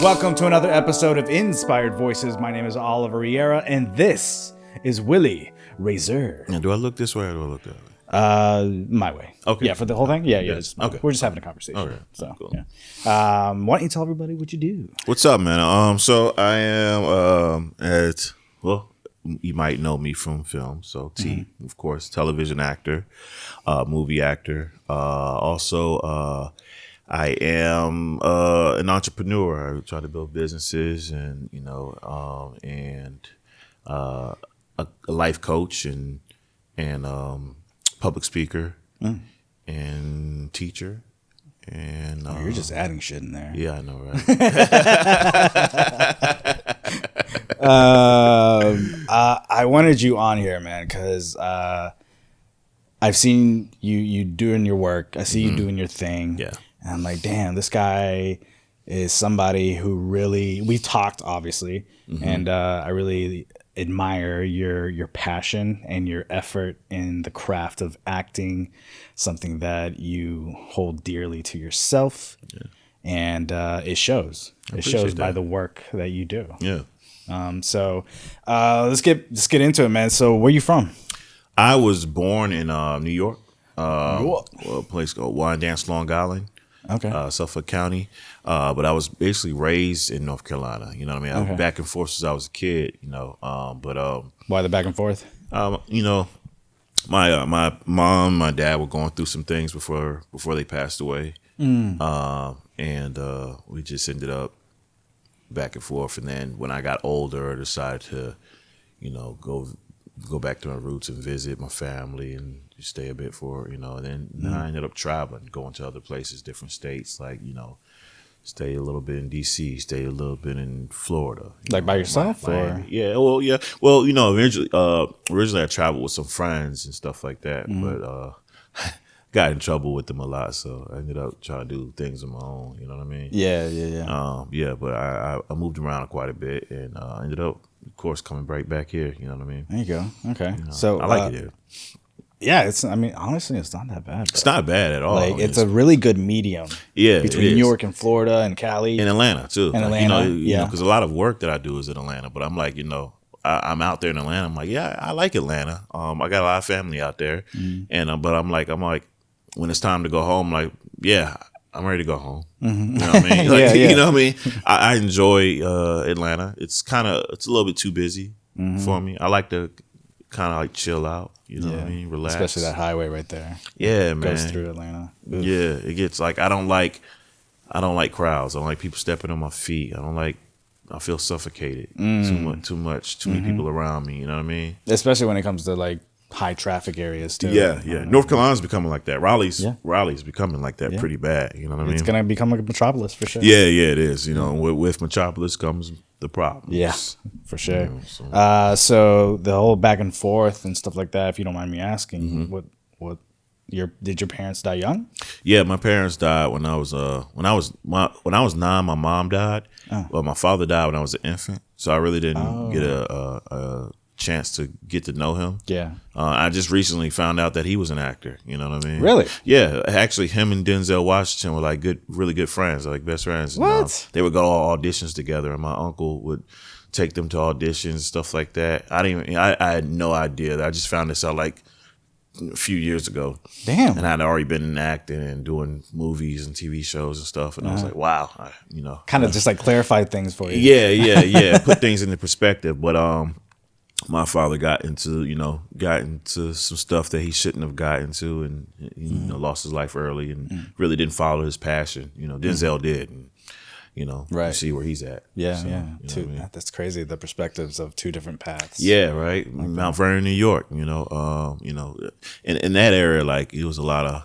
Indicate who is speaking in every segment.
Speaker 1: Welcome to another episode of Inspired Voices. My name is Oliver Riera, and this is Willie Raysor.
Speaker 2: Now, do I look this way or do I look that way?
Speaker 1: My way.
Speaker 2: Okay.
Speaker 1: Yeah, for the whole thing? Yeah.
Speaker 2: Okay.
Speaker 1: We're just having a conversation.
Speaker 2: Okay.
Speaker 1: So,
Speaker 2: Cool.
Speaker 1: yeah. Why don't you tell everybody what you do?
Speaker 2: What's up, man? So I am you might know me from film. So of course, television actor, movie actor. Also, I am an entrepreneur. I try to build businesses and, a life coach and public speaker and teacher. And
Speaker 1: You're just adding shit in there.
Speaker 2: yeah, I know, right?
Speaker 1: I wanted you on here, man, because I've seen you doing your work. I see you doing your thing.
Speaker 2: Yeah.
Speaker 1: And I'm like, damn, this guy is somebody who really, we've talked, obviously, and I really admire your passion and your effort in the craft of acting, something that you hold dearly to yourself. Yeah. And it shows. It shows by the work that you do.
Speaker 2: Yeah.
Speaker 1: So let's get into it, man. So where you from?
Speaker 2: I was born in New York, a place called Wyandanch, Long Island.
Speaker 1: Okay.
Speaker 2: Suffolk County. But I was basically raised in North Carolina. You know what I mean? I was back and forth since I was a kid,
Speaker 1: Why the back and forth?
Speaker 2: My mom, my dad were going through some things before they passed away. And we just ended up back and forth. And then when I got older, I decided to, go back to my roots and visit my family and stay a bit and then I ended up traveling, going to other places, different states, stay a little bit in DC, stay a little bit in Florida.
Speaker 1: Like by yourself? Or?
Speaker 2: Yeah, well, yeah. Well, originally I traveled with some friends and stuff like that, but got in trouble with them a lot, so I ended up trying to do things on my own, you know what I mean?
Speaker 1: Yeah.
Speaker 2: But I moved around quite a bit and ended up, of course, coming right back here, you know what I mean?
Speaker 1: There you go. Okay. So
Speaker 2: I like it here.
Speaker 1: Yeah, honestly, it's not that bad. Bro.
Speaker 2: It's not bad at all.
Speaker 1: Like, it's a really good medium.
Speaker 2: Yeah,
Speaker 1: between New York and Florida and Cali.
Speaker 2: And Atlanta, too.
Speaker 1: And Atlanta,
Speaker 2: because a lot of work that I do is in Atlanta. But I'm like, I'm out there in Atlanta. I'm like, yeah, I like Atlanta. I got a lot of family out there. And but I'm like, when it's time to go home, like, yeah, I'm ready to go home. You know what I mean? Like, you know what I mean? I enjoy Atlanta. It's a little bit too busy for me. I like to kind of chill out. You know what I mean? Relax.
Speaker 1: Especially that highway right there.
Speaker 2: Yeah, man.
Speaker 1: Goes through Atlanta. Oof.
Speaker 2: Yeah, it gets I don't like crowds. I don't like people stepping on my feet. I feel suffocated. Too many people around me. You know what I mean?
Speaker 1: Especially when it comes to high traffic areas too.
Speaker 2: Yeah. North Carolina's becoming like that. Raleigh's becoming like that pretty bad. You know what I mean?
Speaker 1: It's gonna become like a metropolis for sure.
Speaker 2: Yeah, it is. With metropolis comes the problems.
Speaker 1: Yeah, for sure. So the whole back and forth and stuff like that. If you don't mind me asking, did your parents die young?
Speaker 2: Yeah, my parents died when I was 9. My mom died. Well, my father died when I was an infant, so I really didn't get a chance to get to know him.
Speaker 1: Yeah.
Speaker 2: I just recently found out that he was an actor. You know what I mean?
Speaker 1: Really?
Speaker 2: Yeah. Actually, him and Denzel Washington were really good friends, best friends.
Speaker 1: What?
Speaker 2: And, they would go to all auditions together, and my uncle would take them to auditions, stuff like that. I had no idea. I just found this out a few years ago.
Speaker 1: Damn.
Speaker 2: And I'd already been in acting and doing movies and TV shows and stuff. And I was like, wow.
Speaker 1: Kind of just clarified things for you.
Speaker 2: Yeah. Put things into perspective. But my father got into some stuff that he shouldn't have got into, and lost his life early, and really didn't follow his passion. Denzel did, and
Speaker 1: right.
Speaker 2: You see where he's at.
Speaker 1: Yeah,
Speaker 2: so,
Speaker 1: yeah. That's crazy. The perspectives of two different paths.
Speaker 2: Yeah, right. Mount Vernon, New York. In that area, it was a lot of.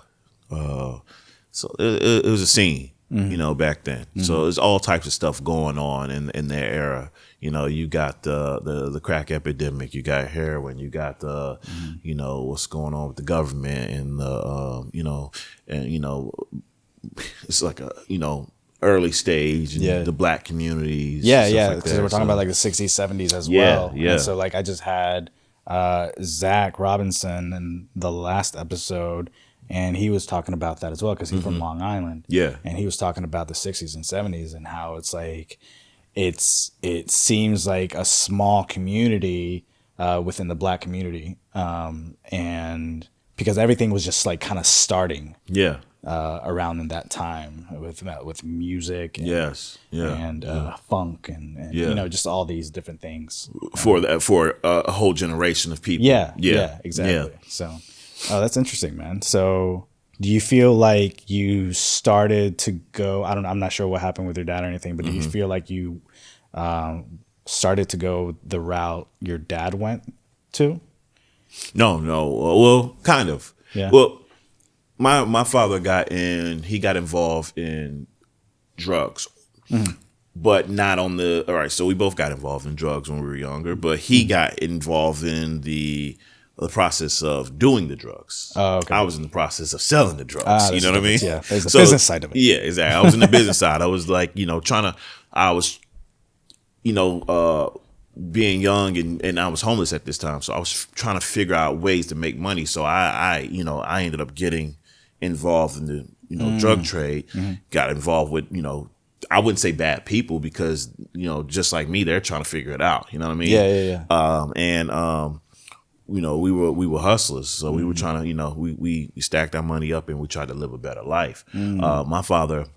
Speaker 2: So it was a scene. Back then. So there's all types of stuff going on in their era. You got the crack epidemic, you got heroin, you got the, what's going on with the government and it's like a, early stage and the black communities.
Speaker 1: Yeah. Because we're talking about the 60s, 70s as well.
Speaker 2: Yeah.
Speaker 1: And so I just had Zach Robinson in the last episode, and he was talking about that as well because he's from Long Island.
Speaker 2: Yeah.
Speaker 1: And he was talking about the 60s and 70s and how it's like it seems like a small community within the Black community, and because everything was just like kind of starting.
Speaker 2: Yeah.
Speaker 1: Around in that time with music and, and funk and you know, just all these different things
Speaker 2: for a whole generation of people.
Speaker 1: Yeah, exactly. So that's interesting, man. So do you feel like you started to go, I'm not sure what happened with your dad or anything, but do you feel like you started to go the route your dad went to?
Speaker 2: No, well, kind of.
Speaker 1: Yeah.
Speaker 2: Well, my father got involved in drugs, but not on the, all right. So we both got involved in drugs when we were younger, but he got involved in the process of doing the drugs.
Speaker 1: Oh, okay.
Speaker 2: I was in the process of selling the drugs. You know what I mean?
Speaker 1: Yeah. There's the business side of it.
Speaker 2: Yeah, exactly. I was in the business side. I was like, being young and I was homeless at this time. So I was trying to figure out ways to make money. So I ended up getting involved in the, drug trade, got involved with, I wouldn't say bad people because, just like me, they're trying to figure it out. You know what I mean?
Speaker 1: Yeah.
Speaker 2: We were hustlers. So we were trying to, we stacked our money up and we tried to live a better life. My father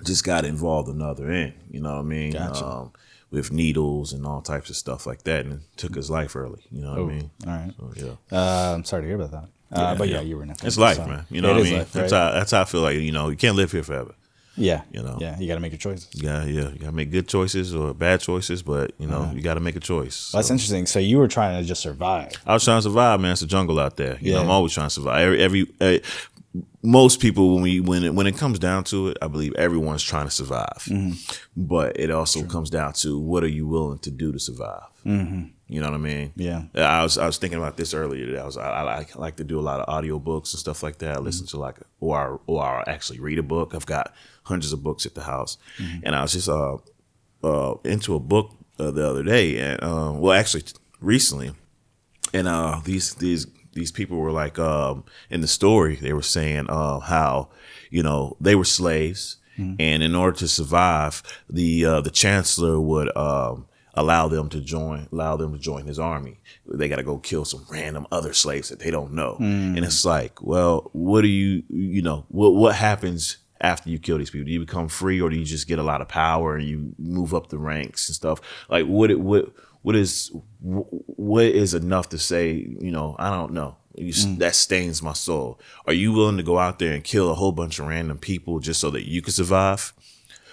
Speaker 2: just got involved on the other end, you know what I mean?
Speaker 1: Gotcha.
Speaker 2: With needles and all types of stuff like that, and took his life early. You know what I mean?
Speaker 1: All right.
Speaker 2: So, yeah.
Speaker 1: I'm sorry to hear about that. But you were in it.
Speaker 2: It's life, man. You know what I mean?
Speaker 1: Life, right?
Speaker 2: That's how I feel like, you can't live here forever.
Speaker 1: Yeah.
Speaker 2: You know?
Speaker 1: Yeah. You got to make your choices.
Speaker 2: Yeah. You got to make good choices or bad choices, but, you got to make a choice.
Speaker 1: Well, that's interesting. So you were trying to just survive.
Speaker 2: I was trying to survive, man. It's a jungle out there. You know, I'm always trying to survive. Most people, when it comes down to it, I believe everyone's trying to survive. But it also comes down to what are you willing to do to survive. You know what I mean?
Speaker 1: Yeah.
Speaker 2: I was thinking about this earlier today. I like to do a lot of audiobooks and stuff like that. I listen to or I actually read a book. I've got hundreds of books at the house, and I was just into a book the other day, and actually recently, and these people were like, in the story, they were saying how, they were slaves. And in order to survive, the chancellor would allow them to join his army. They got to go kill some random other slaves that they don't know. And it's like, well, what do what happens after you kill these people? Do you become free, or do you just get a lot of power and you move up the ranks and stuff? Like, what is enough to say, I don't know. That stains my soul. Are you willing to go out there and kill a whole bunch of random people just so that you can survive?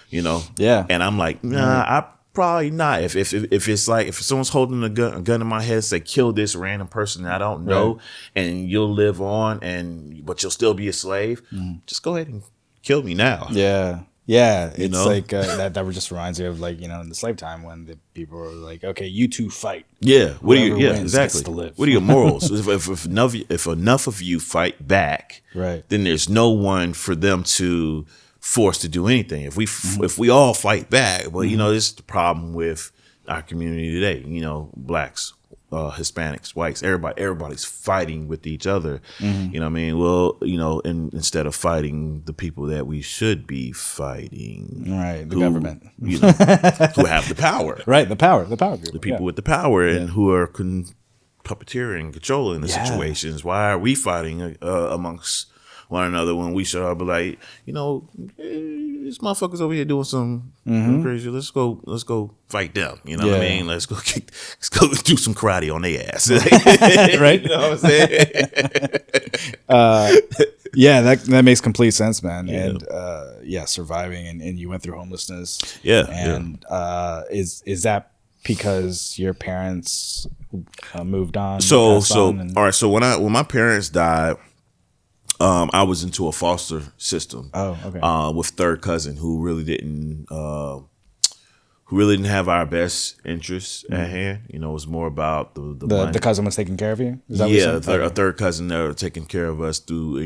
Speaker 1: Yeah.
Speaker 2: And I'm like, nah, I probably not. If it's like, if someone's holding a gun in my head and say, kill this random person that I don't know, and you'll live on, but you'll still be a slave, just go ahead and kill me now.
Speaker 1: Yeah. Yeah, it's like that just reminds me of, like, in the slave time when the people were like, okay, you two fight.
Speaker 2: Yeah,
Speaker 1: wins
Speaker 2: exactly.
Speaker 1: gets to live.
Speaker 2: What are your morals? if enough of you fight back,
Speaker 1: right, then
Speaker 2: there's no one for them to force to do anything. If we all fight back, well, this is the problem with our community today. Blacks, Hispanics, whites, everybody's fighting with each other. You know what I mean? Well, instead of fighting the people that we should be fighting,
Speaker 1: right? The government,
Speaker 2: who have the power,
Speaker 1: right? The power
Speaker 2: the people with the power, and who are puppeteering, controlling the situations. Why are we fighting amongst one another when we should all be like, these motherfuckers over here doing some crazy. Let's go fight them. You know what I mean? Let's go do some karate on their ass.
Speaker 1: Right?
Speaker 2: You know what I'm saying?
Speaker 1: Yeah, that makes complete sense, man. Yeah. And surviving, and you went through homelessness.
Speaker 2: Yeah.
Speaker 1: And is that because your parents moved on?
Speaker 2: All right. So when my parents died, I was into a foster system.
Speaker 1: Oh, okay.
Speaker 2: With third cousin who really didn't, who really didn't have our best interests at hand. You know, it was more about the money.
Speaker 1: The cousin was taking care of you? Is that
Speaker 2: Yeah,
Speaker 1: what you're
Speaker 2: a third cousin that were taking care of us through,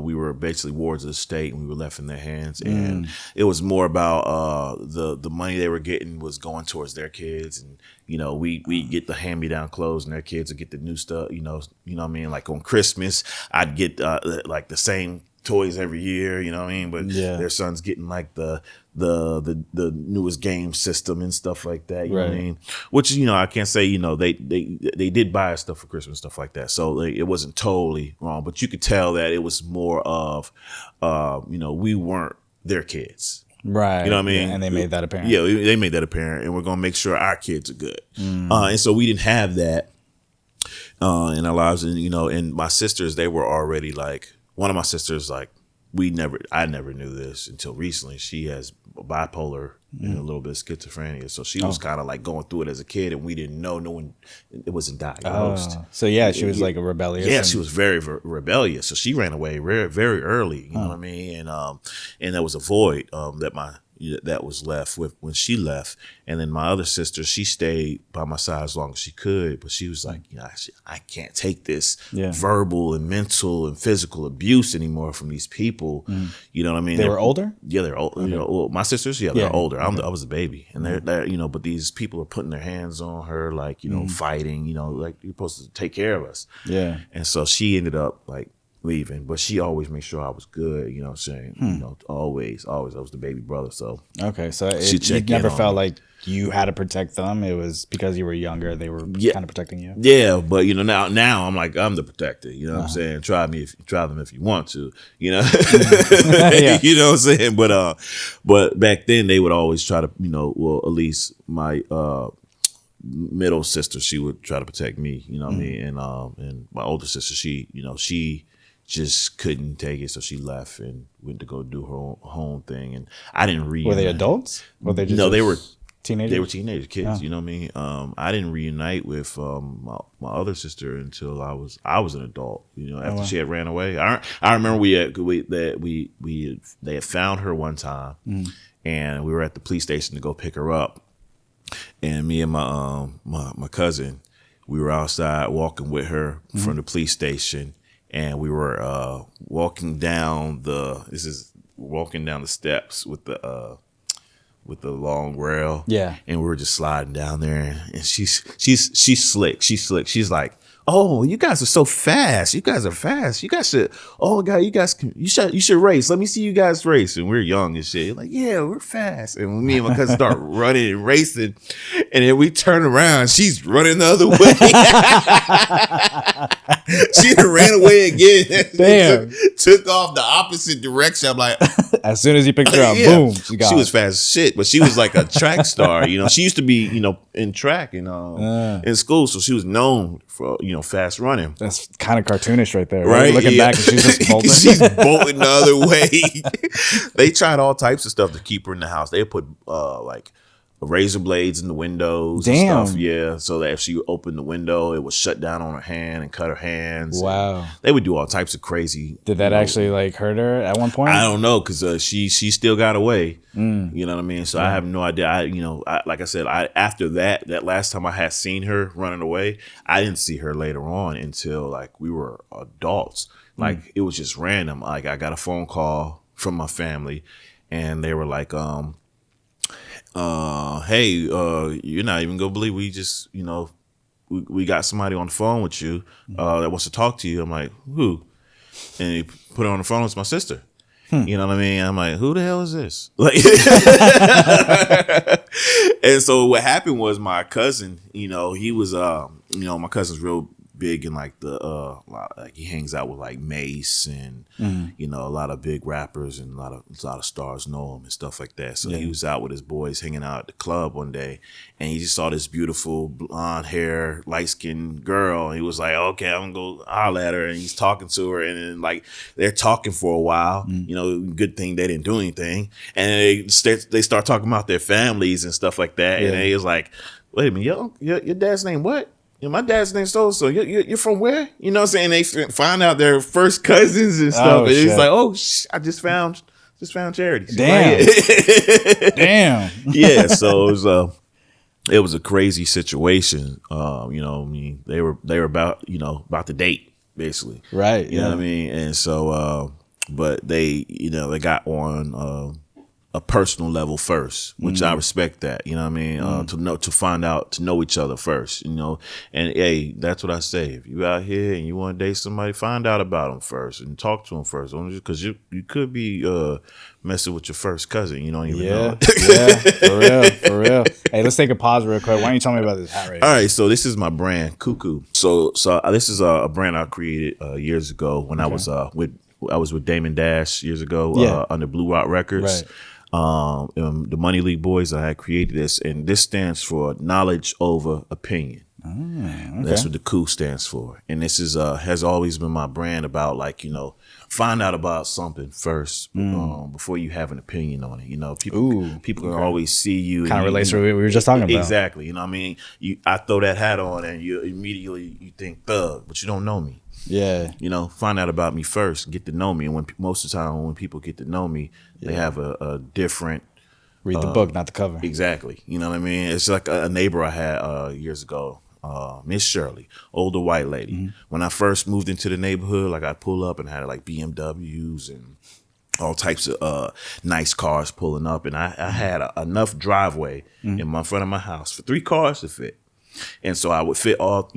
Speaker 2: we were basically wards of the state and we were left in their hands. And it was more about the money they were getting was going towards their kids. And, we get the hand-me-down clothes and their kids would get the new stuff, you know what I mean? Like on Christmas, I'd get like the same toys every year, you know what I mean? But their son's getting like the newest game system and stuff like that, you know what I mean? Which, I can't say, they did buy us stuff for Christmas, stuff like that. So it wasn't totally wrong, but you could tell that it was more of, we weren't their kids.
Speaker 1: Right.
Speaker 2: You know what I mean?
Speaker 1: Yeah, and they made that apparent.
Speaker 2: Yeah, they made that apparent, and we're going to make sure our kids are good. And so we didn't have that in our lives. And, and my sisters, they were already like, one of my sisters, like, I never knew this until recently. She has bipolar and a little bit of schizophrenia. So she was kind of like going through it as a kid, and we didn't know. No one, it wasn't diagnosed.
Speaker 1: So yeah, she was like a rebellious.
Speaker 2: Yeah, she was very rebellious. So she ran away very, very early. You know what I mean? And there was a void that was left with when she left. And then my other sister, she stayed by my side as long as she could, but she was like, I can't take this verbal and mental and physical abuse anymore from these people. You know what I mean?
Speaker 1: They were older?
Speaker 2: Yeah, they're old. Okay. My sisters, they're older. I was a baby, and they're but these people are putting their hands on her, like fighting. Like you're supposed to take care of us. Yeah. And so she ended up like leaving, but she always made sure I was good. You know what I'm saying? Always. I was the baby brother. So
Speaker 1: okay, so you never felt like you had to protect them. It was because you were younger. They were kind of protecting you.
Speaker 2: Yeah, but now I'm like, I'm the protector. You know what I'm saying? Try them if you want to. You know, you know what I'm saying? But back then they would always try to, at least my middle sister, she would try to protect me. You know what I mean? And my older sister, she just couldn't take it, so she left and went to go do her own thing. And I didn't read.
Speaker 1: Were they adults? Were they just
Speaker 2: no, they were
Speaker 1: teenagers.
Speaker 2: They were teenage kids. You know what I mean? I didn't reunite with my other sister until I was an adult. After she had ran away. I remember they had found her one time, and we were at the police station to go pick her up, and me and my cousin, we were outside walking with her from the police station. And we were walking down the steps with the long rail. Yeah. And we were just sliding down there, and she's slick. She's like, oh, you guys are so fast. You guys are fast. You guys should. Oh God, you should race. Let me see you guys race. And we're young and shit. Like, yeah, we're fast. And me and my cousin start running and racing, and then we turn around. She's running the other way. She ran away again.
Speaker 1: Damn.
Speaker 2: Took off the opposite direction. I'm like,
Speaker 1: as soon as you picked her up, boom,
Speaker 2: she was fast as shit. But she was like a track star. She used to be in track and in school, so she was known for fast running.
Speaker 1: That's kind of cartoonish right there. Right? Looking back, and she's just bolting.
Speaker 2: She's bolting the other way. They tried all types of stuff to keep her in the house. They put like razor blades in the windows.
Speaker 1: Damn.
Speaker 2: And stuff. Yeah, so that if she opened the window, it would shut down on her hand and cut her hands.
Speaker 1: Wow.
Speaker 2: They would do all types of crazy.
Speaker 1: Did that actually like hurt her at one point?
Speaker 2: I don't know, because she still got away. You know what I mean? So I have no idea. Like I said, after that last time I had seen her running away, I didn't see her later on until like we were adults. Like it was just random. Like I got a phone call from my family, and they were like, hey, you're not even gonna believe we just, we got somebody on the phone with you that wants to talk to you. I'm like, who? And he put her on the phone. It's my sister. You know what I mean? I'm like, who the hell is this? Like, and so what happened was my cousin, he was, my cousin's real big in like the like he hangs out with like Mace and a lot of big rappers, and a lot of stars know him and stuff like that. So he was out with his boys hanging out at the club one day, and he just saw this beautiful blonde hair, light skinned girl, and he was like, okay, I'm gonna go holler at her. And he's talking to her, and then like they're talking for a while. Good thing they didn't do anything, and they start talking about their families and stuff like that. And he was like, wait a minute, your dad's name what? My dad's name's so. You're from where? You know what I'm saying? They find out they're first cousins and stuff. And he's like, I just found just found Charity.
Speaker 1: Damn. Damn.
Speaker 2: Yeah, so it was a crazy situation. You know, I mean, they were about to date basically,
Speaker 1: Right.
Speaker 2: You know what I mean, and so but they they got on a personal level first, which I respect that, you know what I mean, to know each other first, and hey, that's what I say. If you out here and you want to date somebody, find out about them first and talk to them first, because you could be messing with your first cousin, you don't even know it.
Speaker 1: Yeah, for real. Hey, let's take a pause real quick. Why don't you tell me about this hat right
Speaker 2: All
Speaker 1: here?
Speaker 2: right, so this is my brand, Cuckoo. So this is a brand I created years ago when I was with Damon Dash years ago under Blue Rock Records.
Speaker 1: Right.
Speaker 2: The Money League Boys, I had created this, and this stands for knowledge over opinion.
Speaker 1: Okay.
Speaker 2: That's what the COO stands for, and this is has always been my brand about find out about something first before you have an opinion on it. People can always see you.
Speaker 1: Kind of relates to what we were just talking about.
Speaker 2: Exactly. You know what I mean? I throw that hat on, and you immediately think thug, but you don't know me.
Speaker 1: Yeah.
Speaker 2: Find out about me first, get to know me. And most of the time when people get to know me, they have a different...
Speaker 1: Read the book, not the cover.
Speaker 2: Exactly. You know what I mean? It's like a neighbor I had years ago, Miss Shirley, older white lady. Mm-hmm. When I first moved into the neighborhood, I'd pull up and had BMWs and all types of nice cars pulling up. And I had enough driveway in my front of my house for 3 cars to fit. And so I would fit all,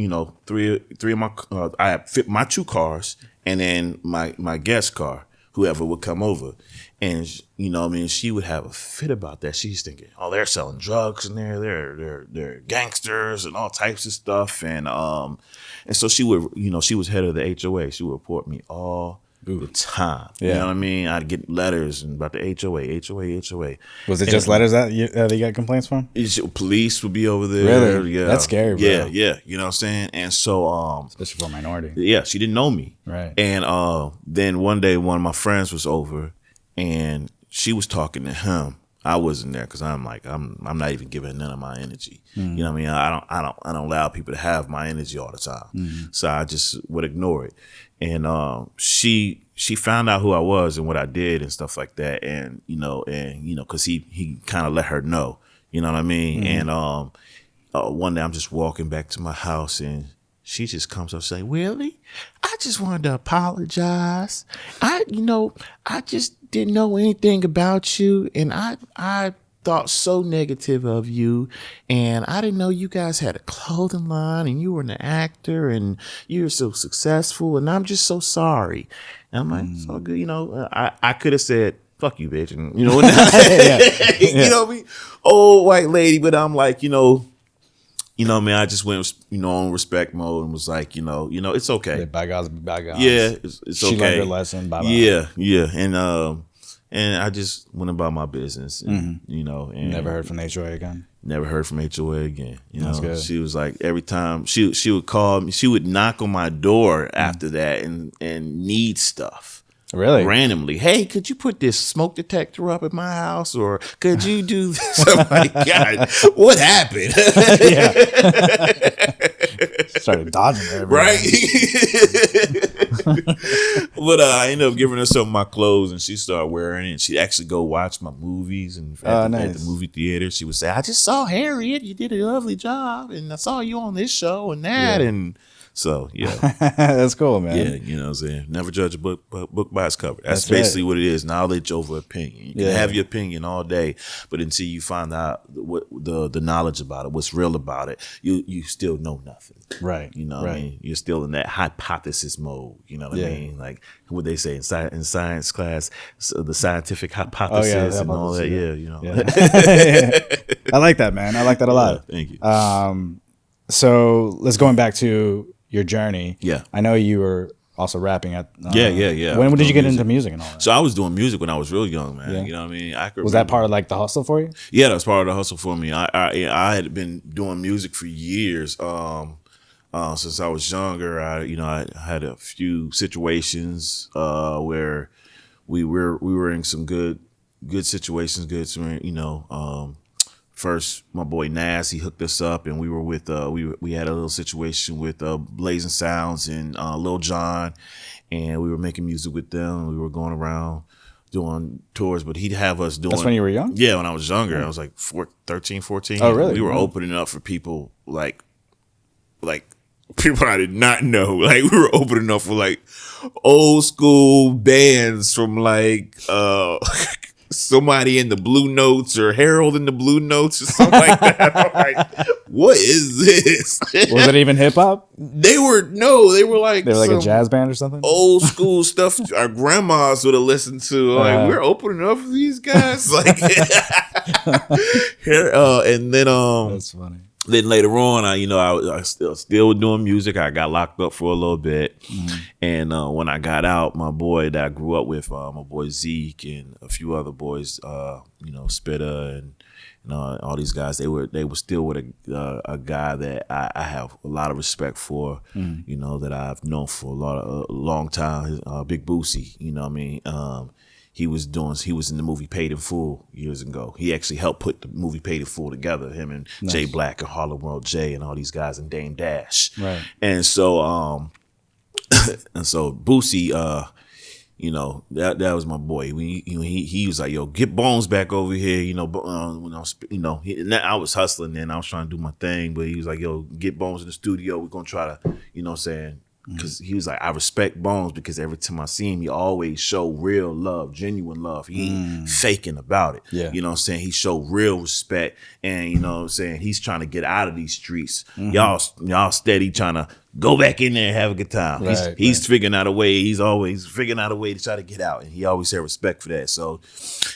Speaker 2: three of my, I fit my 2 cars and then my guest car, whoever would come over. And, she would have a fit about that. She's thinking, oh, they're selling drugs in there. They're gangsters and all types of stuff. And so she would, she was head of the HOA. She would report me all the time. Yeah. You know what I mean? I'd get letters about the HOA.
Speaker 1: Was it just letters that you got complaints from?
Speaker 2: Police would be over there.
Speaker 1: Really?
Speaker 2: Yeah.
Speaker 1: That's scary, bro.
Speaker 2: Yeah. You know what I'm saying? And so...
Speaker 1: especially for a minority.
Speaker 2: Yeah, she didn't know me.
Speaker 1: Right.
Speaker 2: And then one day, one of my friends was over, and she was talking to him. I wasn't there because I'm not even giving none of my energy. Mm-hmm. You know what I mean? I don't allow people to have my energy all the time. Mm-hmm. So I just would ignore it. And she found out who I was and what I did and stuff like that. And because he kind of let her know. You know what I mean? Mm-hmm. And one day I'm just walking back to my house and she just comes up saying, "Willie, I just wanted to apologize. I just didn't know anything about you, and I thought so negative of you, and I didn't know you guys had a clothing line, and you were an actor, and you were so successful, and I'm just so sorry." And I'm like, "It's all good, I could have said, 'Fuck you, bitch,' and you know what I mean, old white lady, but I'm like, man, I just went, on respect mode and was like, it's okay.
Speaker 1: Bygones be bygones.
Speaker 2: Yeah, it's okay.
Speaker 1: She learned her lesson. Bye-bye.
Speaker 2: Yeah. And I just went about my business, and, and
Speaker 1: never heard from the HOA again.
Speaker 2: Never heard from HOA again.
Speaker 1: That's good.
Speaker 2: She was like, every time she would call me, she would knock on my door after that and need stuff.
Speaker 1: Really?
Speaker 2: Randomly. "Hey, could you put this smoke detector up at my house? Or could you do this?" I'm like, God, what happened?
Speaker 1: Started dodging her.
Speaker 2: Right? But I ended up giving her some of my clothes and she started wearing it. And she'd actually go watch my movies and at the movie theater. She would say, "I just saw Harriet. You did a lovely job. And I saw you on this show and that." Yeah. And so, yeah.
Speaker 1: That's cool, man.
Speaker 2: Yeah, you know what I'm saying? Never judge a book by its cover. That's basically what it is, knowledge over opinion. You can have your opinion all day, but until you find out what the knowledge about it, what's real about it, you still know nothing.
Speaker 1: Right.
Speaker 2: You know what I mean? You're still in that hypothesis mode. You know what I mean? Like what they say in science class, the scientific hypothesis and all that.
Speaker 1: I like that, man. I like that a lot.
Speaker 2: Thank you.
Speaker 1: So let's going back to your journey.
Speaker 2: Yeah.
Speaker 1: I know you were also rapping at.
Speaker 2: Yeah.
Speaker 1: When did you get into music and all that?
Speaker 2: So I was doing music when I was real young, man.
Speaker 1: Yeah.
Speaker 2: You know what I mean?
Speaker 1: Was that part of the hustle for you?
Speaker 2: Yeah, that was part of the hustle for me. I had been doing music for years. Since I was younger, I had a few situations where we were in some good situations, first, my boy Nas, he hooked us up, and we were with we had a little situation with Blazing Sounds and Lil Jon, and we were making music with them. We were going around doing tours, but he'd have us doing.
Speaker 1: That's when you were young?
Speaker 2: Yeah, when I was younger. I was like 13, 14.
Speaker 1: Oh, really?
Speaker 2: We were opening up for people like people I did not know. Like we were opening up for like old school bands from like somebody in the Blue Notes or Harold in the Blue Notes or something like that. I'm like, what is this?
Speaker 1: Was it even hip hop?
Speaker 2: They were like
Speaker 1: a jazz band or something?
Speaker 2: Old school stuff our grandmas would have listened to. Like we're opening up for these guys. Like and then
Speaker 1: that's funny.
Speaker 2: Then later on, I still was doing music. I got locked up for a little bit, and when I got out, my boy that I grew up with, my boy Zeke and a few other boys, Spitta and all these guys, they were still with a guy that I have a lot of respect for, that I've known for a long time. Big Boosie, you know what I mean. He was in the movie Paid in Full years ago. He actually helped put the movie Paid in Full together, him and nice. Jay Black and Harlem World J and all these guys and Dame Dash.
Speaker 1: Right.
Speaker 2: And so Boosie, that was my boy. He was like, yo, get Bones back over here. I was hustling and I was trying to do my thing, but he was like, yo, get Bones in the studio. We're going to try to, because he was like, I respect Bones because every time I see him, he always show real love, genuine love. He ain't faking about it.
Speaker 1: Yeah.
Speaker 2: You know what I'm saying? He showed real respect, and you know what I'm saying? He's trying to get out of these streets. Y'all steady trying to go back in there and have a good time. He's figuring out a way. He's always figuring out a way to try to get out, and he always had respect for that. So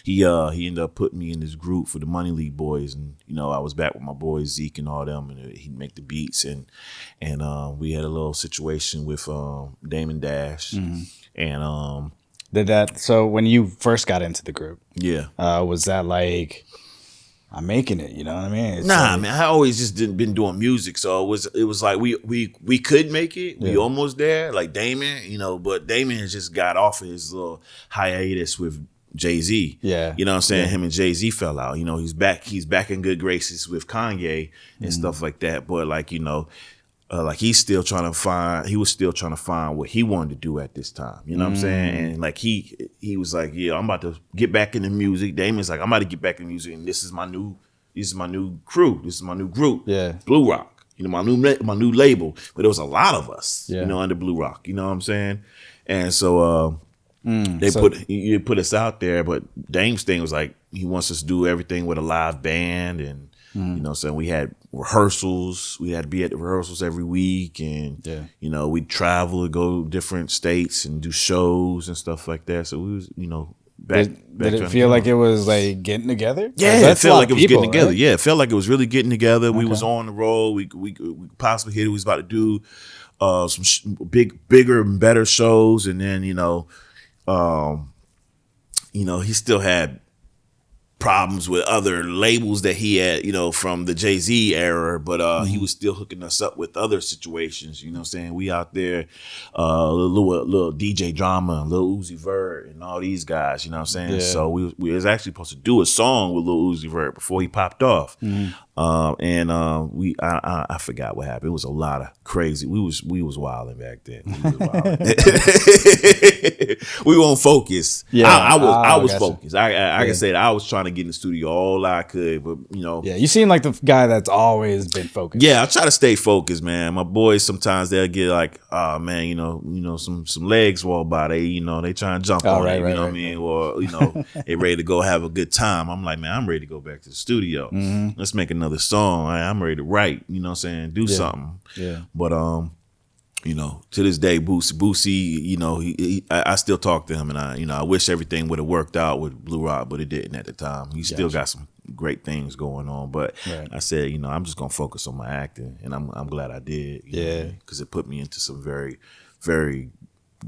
Speaker 2: he ended up putting me in this group for the Money League boys, and I was back with my boys Zeke and all them, and he'd make the beats, and we had a little situation with Damon Dash, and
Speaker 1: so when you first got into the group, was that like, I'm making it, you know what I mean?
Speaker 2: Man, I always just been doing music, so it was like we could make it. We almost there, like Damon, but Damon has just got off of his little hiatus with Jay-Z.
Speaker 1: Yeah.
Speaker 2: You know what I'm saying? Him and Jay-Z fell out. He's back in good graces with Kanye and stuff like that. But like, he was still trying to find what he wanted to do at this time. You know what I'm saying? And like he was like, yeah, I'm about to get back into music. Damon's like, I'm about to get back in music, and this is my new crew. This is my new group.
Speaker 1: Yeah.
Speaker 2: Blue Rock. My new label. But there was a lot of us, under Blue Rock. You know what I'm saying? And so they put us out there, but Dame's thing was like he wants us to do everything with a live band, and so we had rehearsals. We had to be at the rehearsals every week, and we'd travel and go to different states and do shows and stuff like that. So we was back.
Speaker 1: Did it feel like it was like getting together?
Speaker 2: Yeah, it felt like it was getting together. Right? Yeah, it felt like it was really getting together. Okay. We was on the road. We possibly hit it. We was about to do some bigger and better shows, and then he still had problems with other labels that he had, from the Jay-Z era, but he was still hooking us up with other situations, you know what I'm saying? We out there, little DJ Drama, Lil Uzi Vert, and all these guys, you know what I'm saying? Yeah. So we was actually supposed to do a song with Lil Uzi Vert before he popped off. I forgot what happened. It was a lot of crazy. We was wilding back then. We weren't focused. Yeah, I was focused. I can say that I was trying to get in the studio all I could, but
Speaker 1: Yeah, you seem like the guy that's always been focused.
Speaker 2: Yeah, I try to stay focused, man. My boys sometimes they'll get like, oh man, some legs walk by. They try and jump on it. What I mean? Or they ready to go have a good time. I'm like, man, I'm ready to go back to the studio. Let's make another song. I'm ready to write, you know what I'm saying? Do something.
Speaker 1: Yeah.
Speaker 2: But to this day, Boosie, I still talk to him, and I wish everything would have worked out with Blue Rock, but it didn't at the time. He still got some great things going on, but I said, I'm just gonna focus on my acting, and I'm glad I did. Because it put me into some very, very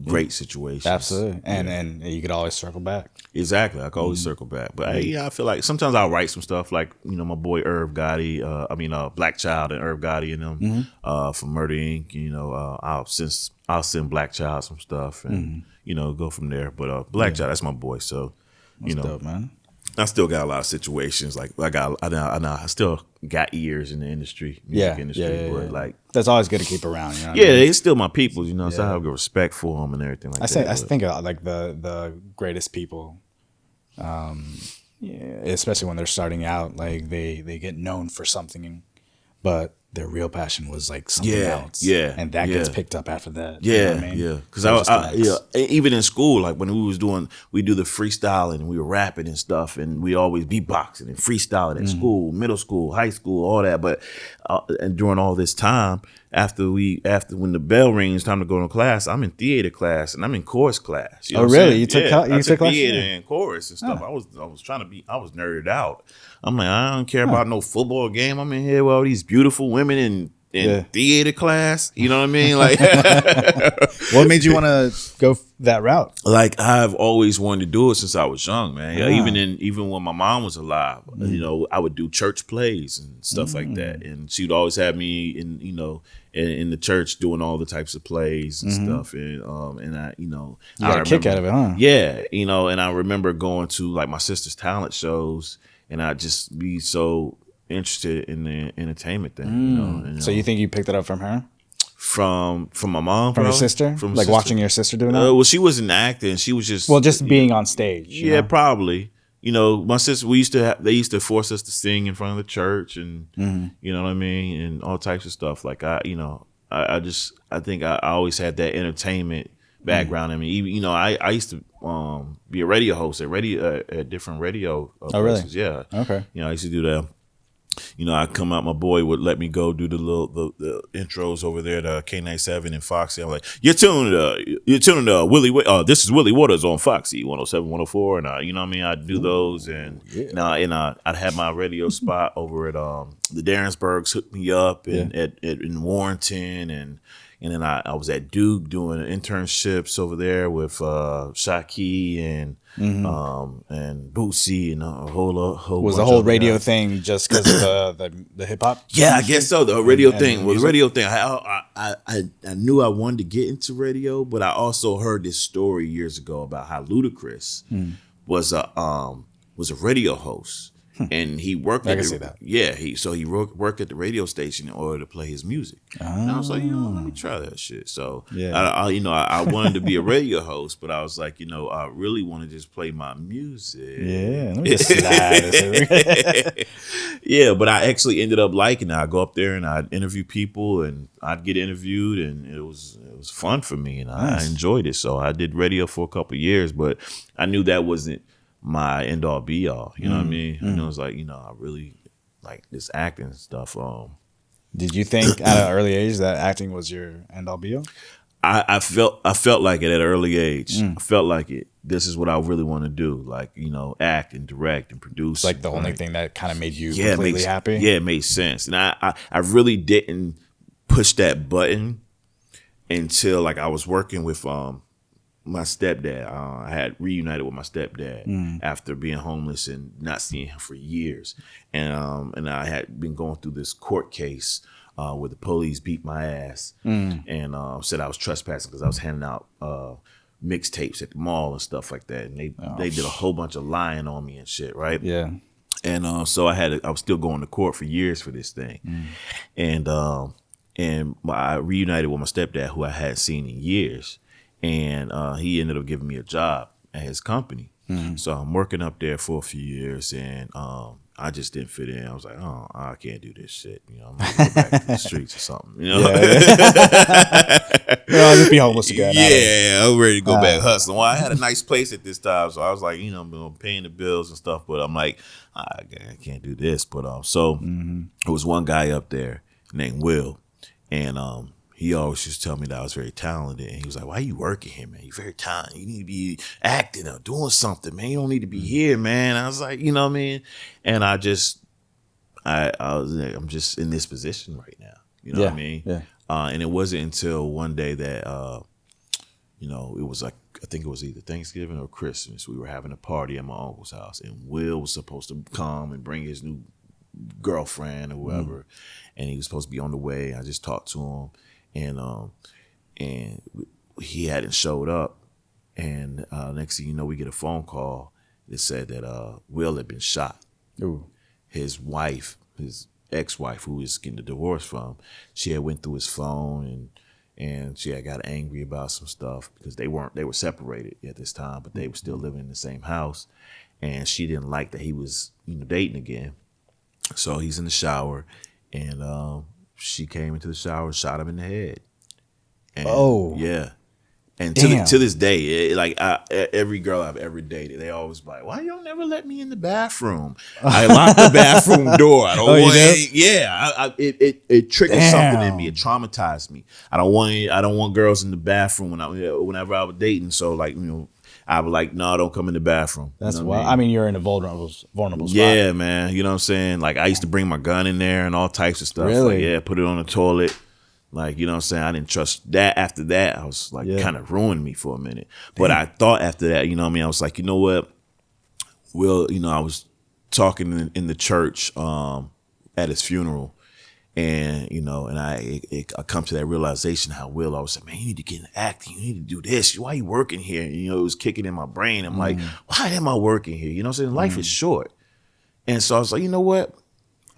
Speaker 2: great situations.
Speaker 1: Absolutely. And you could always circle back.
Speaker 2: Exactly. I could always circle back. But I feel like sometimes I'll write some stuff like, my boy Irv Gotti, Black Child and Irv Gotti and them from Murder Inc. I'll send Black Child some stuff and go from there. But Black Child, that's my boy. So
Speaker 1: that's dope, man.
Speaker 2: I still got a lot of situations. Like I still got ears in the industry, music industry. But like
Speaker 1: that's always good to keep around. You know
Speaker 2: they still my people. So I have good respect for them and everything like that.
Speaker 1: I think like the greatest people Yeah, especially when they're starting out, like they get known for something, but their real passion was like something
Speaker 2: Yeah,
Speaker 1: else,
Speaker 2: yeah,
Speaker 1: and that gets
Speaker 2: yeah.
Speaker 1: picked up after that. You know what I
Speaker 2: Yeah,
Speaker 1: mean?
Speaker 2: yeah. Because
Speaker 1: So it just
Speaker 2: yeah,
Speaker 1: connects.
Speaker 2: even in school, like when we do the freestyling and we were rapping and stuff, and we always beatboxing and freestyling at school, middle school, high school, all that. But and during all this time, after when the bell rings, time to go to class, I'm in theater class and I'm in chorus class. You know
Speaker 1: Oh,
Speaker 2: what I'm
Speaker 1: really?
Speaker 2: saying?
Speaker 1: You took
Speaker 2: Yeah, I
Speaker 1: you
Speaker 2: took
Speaker 1: took lessons?
Speaker 2: theater
Speaker 1: Yeah.
Speaker 2: and chorus and stuff.
Speaker 1: Oh.
Speaker 2: I was trying to be, I was nerded out. I'm like, I don't care about no football game. I'm in here with all these beautiful women in
Speaker 1: Yeah.
Speaker 2: theater class. You know what I mean? Like.
Speaker 1: What made you want to go that route?
Speaker 2: Like I've always wanted to do it since I was young, man.
Speaker 1: Ah.
Speaker 2: Even when my mom was alive, you know, I would do church plays and stuff like that, and she'd always have me in the church doing all the types of plays and stuff, and I, you know,
Speaker 1: You got a kick out of it, huh?
Speaker 2: Yeah, you know, and I remember going to like my sister's talent shows, and I'd just be so interested in the entertainment thing, you know. And,
Speaker 1: So you think you picked it up from her?
Speaker 2: from my mom,
Speaker 1: From your
Speaker 2: probably?
Speaker 1: sister?
Speaker 2: From
Speaker 1: Like
Speaker 2: sister.
Speaker 1: watching your sister doing that?
Speaker 2: Well, she wasn't acting. She was just
Speaker 1: Just being on stage. you
Speaker 2: yeah,
Speaker 1: know?
Speaker 2: probably. You know, my sister. They used to force us to sing in front of the church, and you know what I mean, and all types of stuff. Like I think I always had that entertainment background in me. Even I used to be a radio host at different radio
Speaker 1: really?
Speaker 2: places. Yeah.
Speaker 1: Okay.
Speaker 2: I used to do that. I come out. My boy would let me go do the intros over there to K97 and Foxy. I'm like, you're tuning to Willie. This is Willie Waters on Foxy 107, 104, and you know what I mean. I'd do those, and I'd have my radio spot over at the Darrensburgs hooked me up, and in Warrenton, and then I was at Duke doing internships over there with Shaki and Bootsy and a whole
Speaker 1: Was
Speaker 2: bunch
Speaker 1: the whole
Speaker 2: of
Speaker 1: radio
Speaker 2: guys.
Speaker 1: thing just because of the hip hop?
Speaker 2: Yeah, I guess so. The radio
Speaker 1: and
Speaker 2: thing. Well, the
Speaker 1: music?
Speaker 2: radio thing. I knew I wanted to get into radio, but I also heard this story years ago about how Ludacris was a radio host, and he worked.
Speaker 1: I can see that.
Speaker 2: Yeah, he worked at the radio station in order to play his music. And I was like, let me try that shit. So
Speaker 1: Yeah.
Speaker 2: I wanted to be a radio host, but I was like, I really want to just play my music.
Speaker 1: Yeah, let me just slide.
Speaker 2: Yeah, but I actually ended up liking it. I'd go up there and I'd interview people, and I'd get interviewed, and it was fun for me, and I enjoyed it. So I did radio for a couple of years, but I knew that wasn't my end all be all. You know what I mean? I know it's like, I really like this acting stuff.
Speaker 1: Did you think at an early age that acting was your end all be all?
Speaker 2: I felt like it at an early age. I felt like it. This is what I really want to do. Like, act and direct and produce.
Speaker 1: It's like the only thing that kind of made you
Speaker 2: it
Speaker 1: completely
Speaker 2: makes,
Speaker 1: happy?
Speaker 2: Yeah, it made sense. And I really didn't push that button until like I was working with my stepdad. I had reunited with my stepdad after being homeless and not seeing him for years. And I had been going through this court case where the police beat my ass and said I was trespassing because I was handing out mixtapes at the mall and stuff like that. And they did a whole bunch of lying on me and shit, right?
Speaker 1: Yeah.
Speaker 2: And so I was still going to court for years for this thing. And I reunited with my stepdad, who I hadn't seen in years. And he ended up giving me a job at his company. So I'm working up there for a few years, and I just didn't fit in. I was like, oh, I can't do this shit. I'm gonna go back to the streets or something.
Speaker 1: I'll just be homeless again.
Speaker 2: Yeah, I'm ready to go back hustling. Well, I had a nice place at this time, so I was like, I'm paying the bills and stuff. But I'm like, I can't do this. But there was one guy up there named Will, and he always just tell me that I was very talented. And he was like, why are you working here, man? You're very talented. You need to be acting or doing something, man. You don't need to be here, man. I was like, you know what I mean? And I was like, I'm just in this position right now. You know what I mean?
Speaker 1: Yeah.
Speaker 2: And it wasn't until one day that, it was like, I think it was either Thanksgiving or Christmas. We were having a party at my uncle's house, and Will was supposed to come and bring his new girlfriend or whoever. And he was supposed to be on the way. I just talked to him. And he hadn't showed up, and next thing you know, we get a phone call that said that Will had been shot.
Speaker 1: Ooh.
Speaker 2: His wife, his ex-wife, who he was getting a divorce from, she had went through his phone and she had got angry about some stuff because they were separated at this time, but they were still living in the same house, and she didn't like that he was dating again. So he's in the shower, and she came into the shower and shot him in the head. And, yeah. And to this day, every girl I've ever dated, they always like, "Why y'all never let me in the bathroom? I locked the bathroom door. I don't want it triggered something in me. It traumatized me. I don't want girls in the bathroom whenever I was dating. So I was like, no, don't come in the bathroom.
Speaker 1: That's wild. I mean, you're in a vulnerable spot.
Speaker 2: Yeah, man. You know what I'm saying? Like, I used to bring my gun in there and all types of stuff.
Speaker 1: Really?
Speaker 2: Like, put it on the toilet. Like, you know what I'm saying? I didn't trust that. After that, I was like, kind of ruined me for a minute. But I thought after that, you know what I mean? I was like, you know what? I was talking in the church at his funeral. And, I come to that realization how I was like, man, you need to get into acting. You need to do this. Why are you working here? And, it was kicking in my brain. I'm like, why am I working here? You know what I'm saying? Life is short. And so I was like, you know what?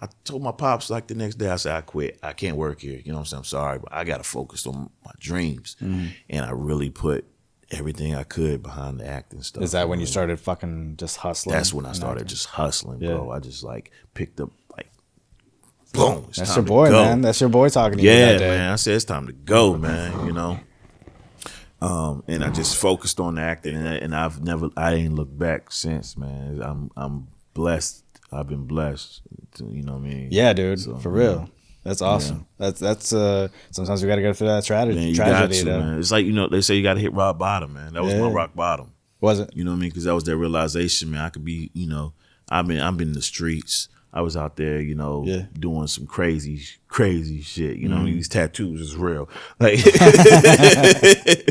Speaker 2: I told my pops like the next day, I said, I quit. I can't work here. You know what I'm saying? I'm sorry, but I got to focus on my dreams. And I really put everything I could behind the acting stuff.
Speaker 1: Is that when you started fucking just hustling?
Speaker 2: That's when I started just hustling, bro. I just picked up boom.
Speaker 1: That's your boy, man. That's your boy talking to you that day.
Speaker 2: Yeah, man. I said, it's time to go, man, and I just focused on acting, and I didn't look back since, man. I'm blessed. I've been blessed. You know what I mean?
Speaker 1: Yeah, dude. So, for real. That's awesome. Yeah. That's sometimes we got to go through that tragedy.
Speaker 2: Man. It's like, they say you got to hit rock bottom, man. That was my rock bottom.
Speaker 1: Was it?
Speaker 2: You know what I mean? Because that was that realization, man. I could be, I've been in the streets. I was out there, doing some crazy shit. You know, these tattoos is real. Like, I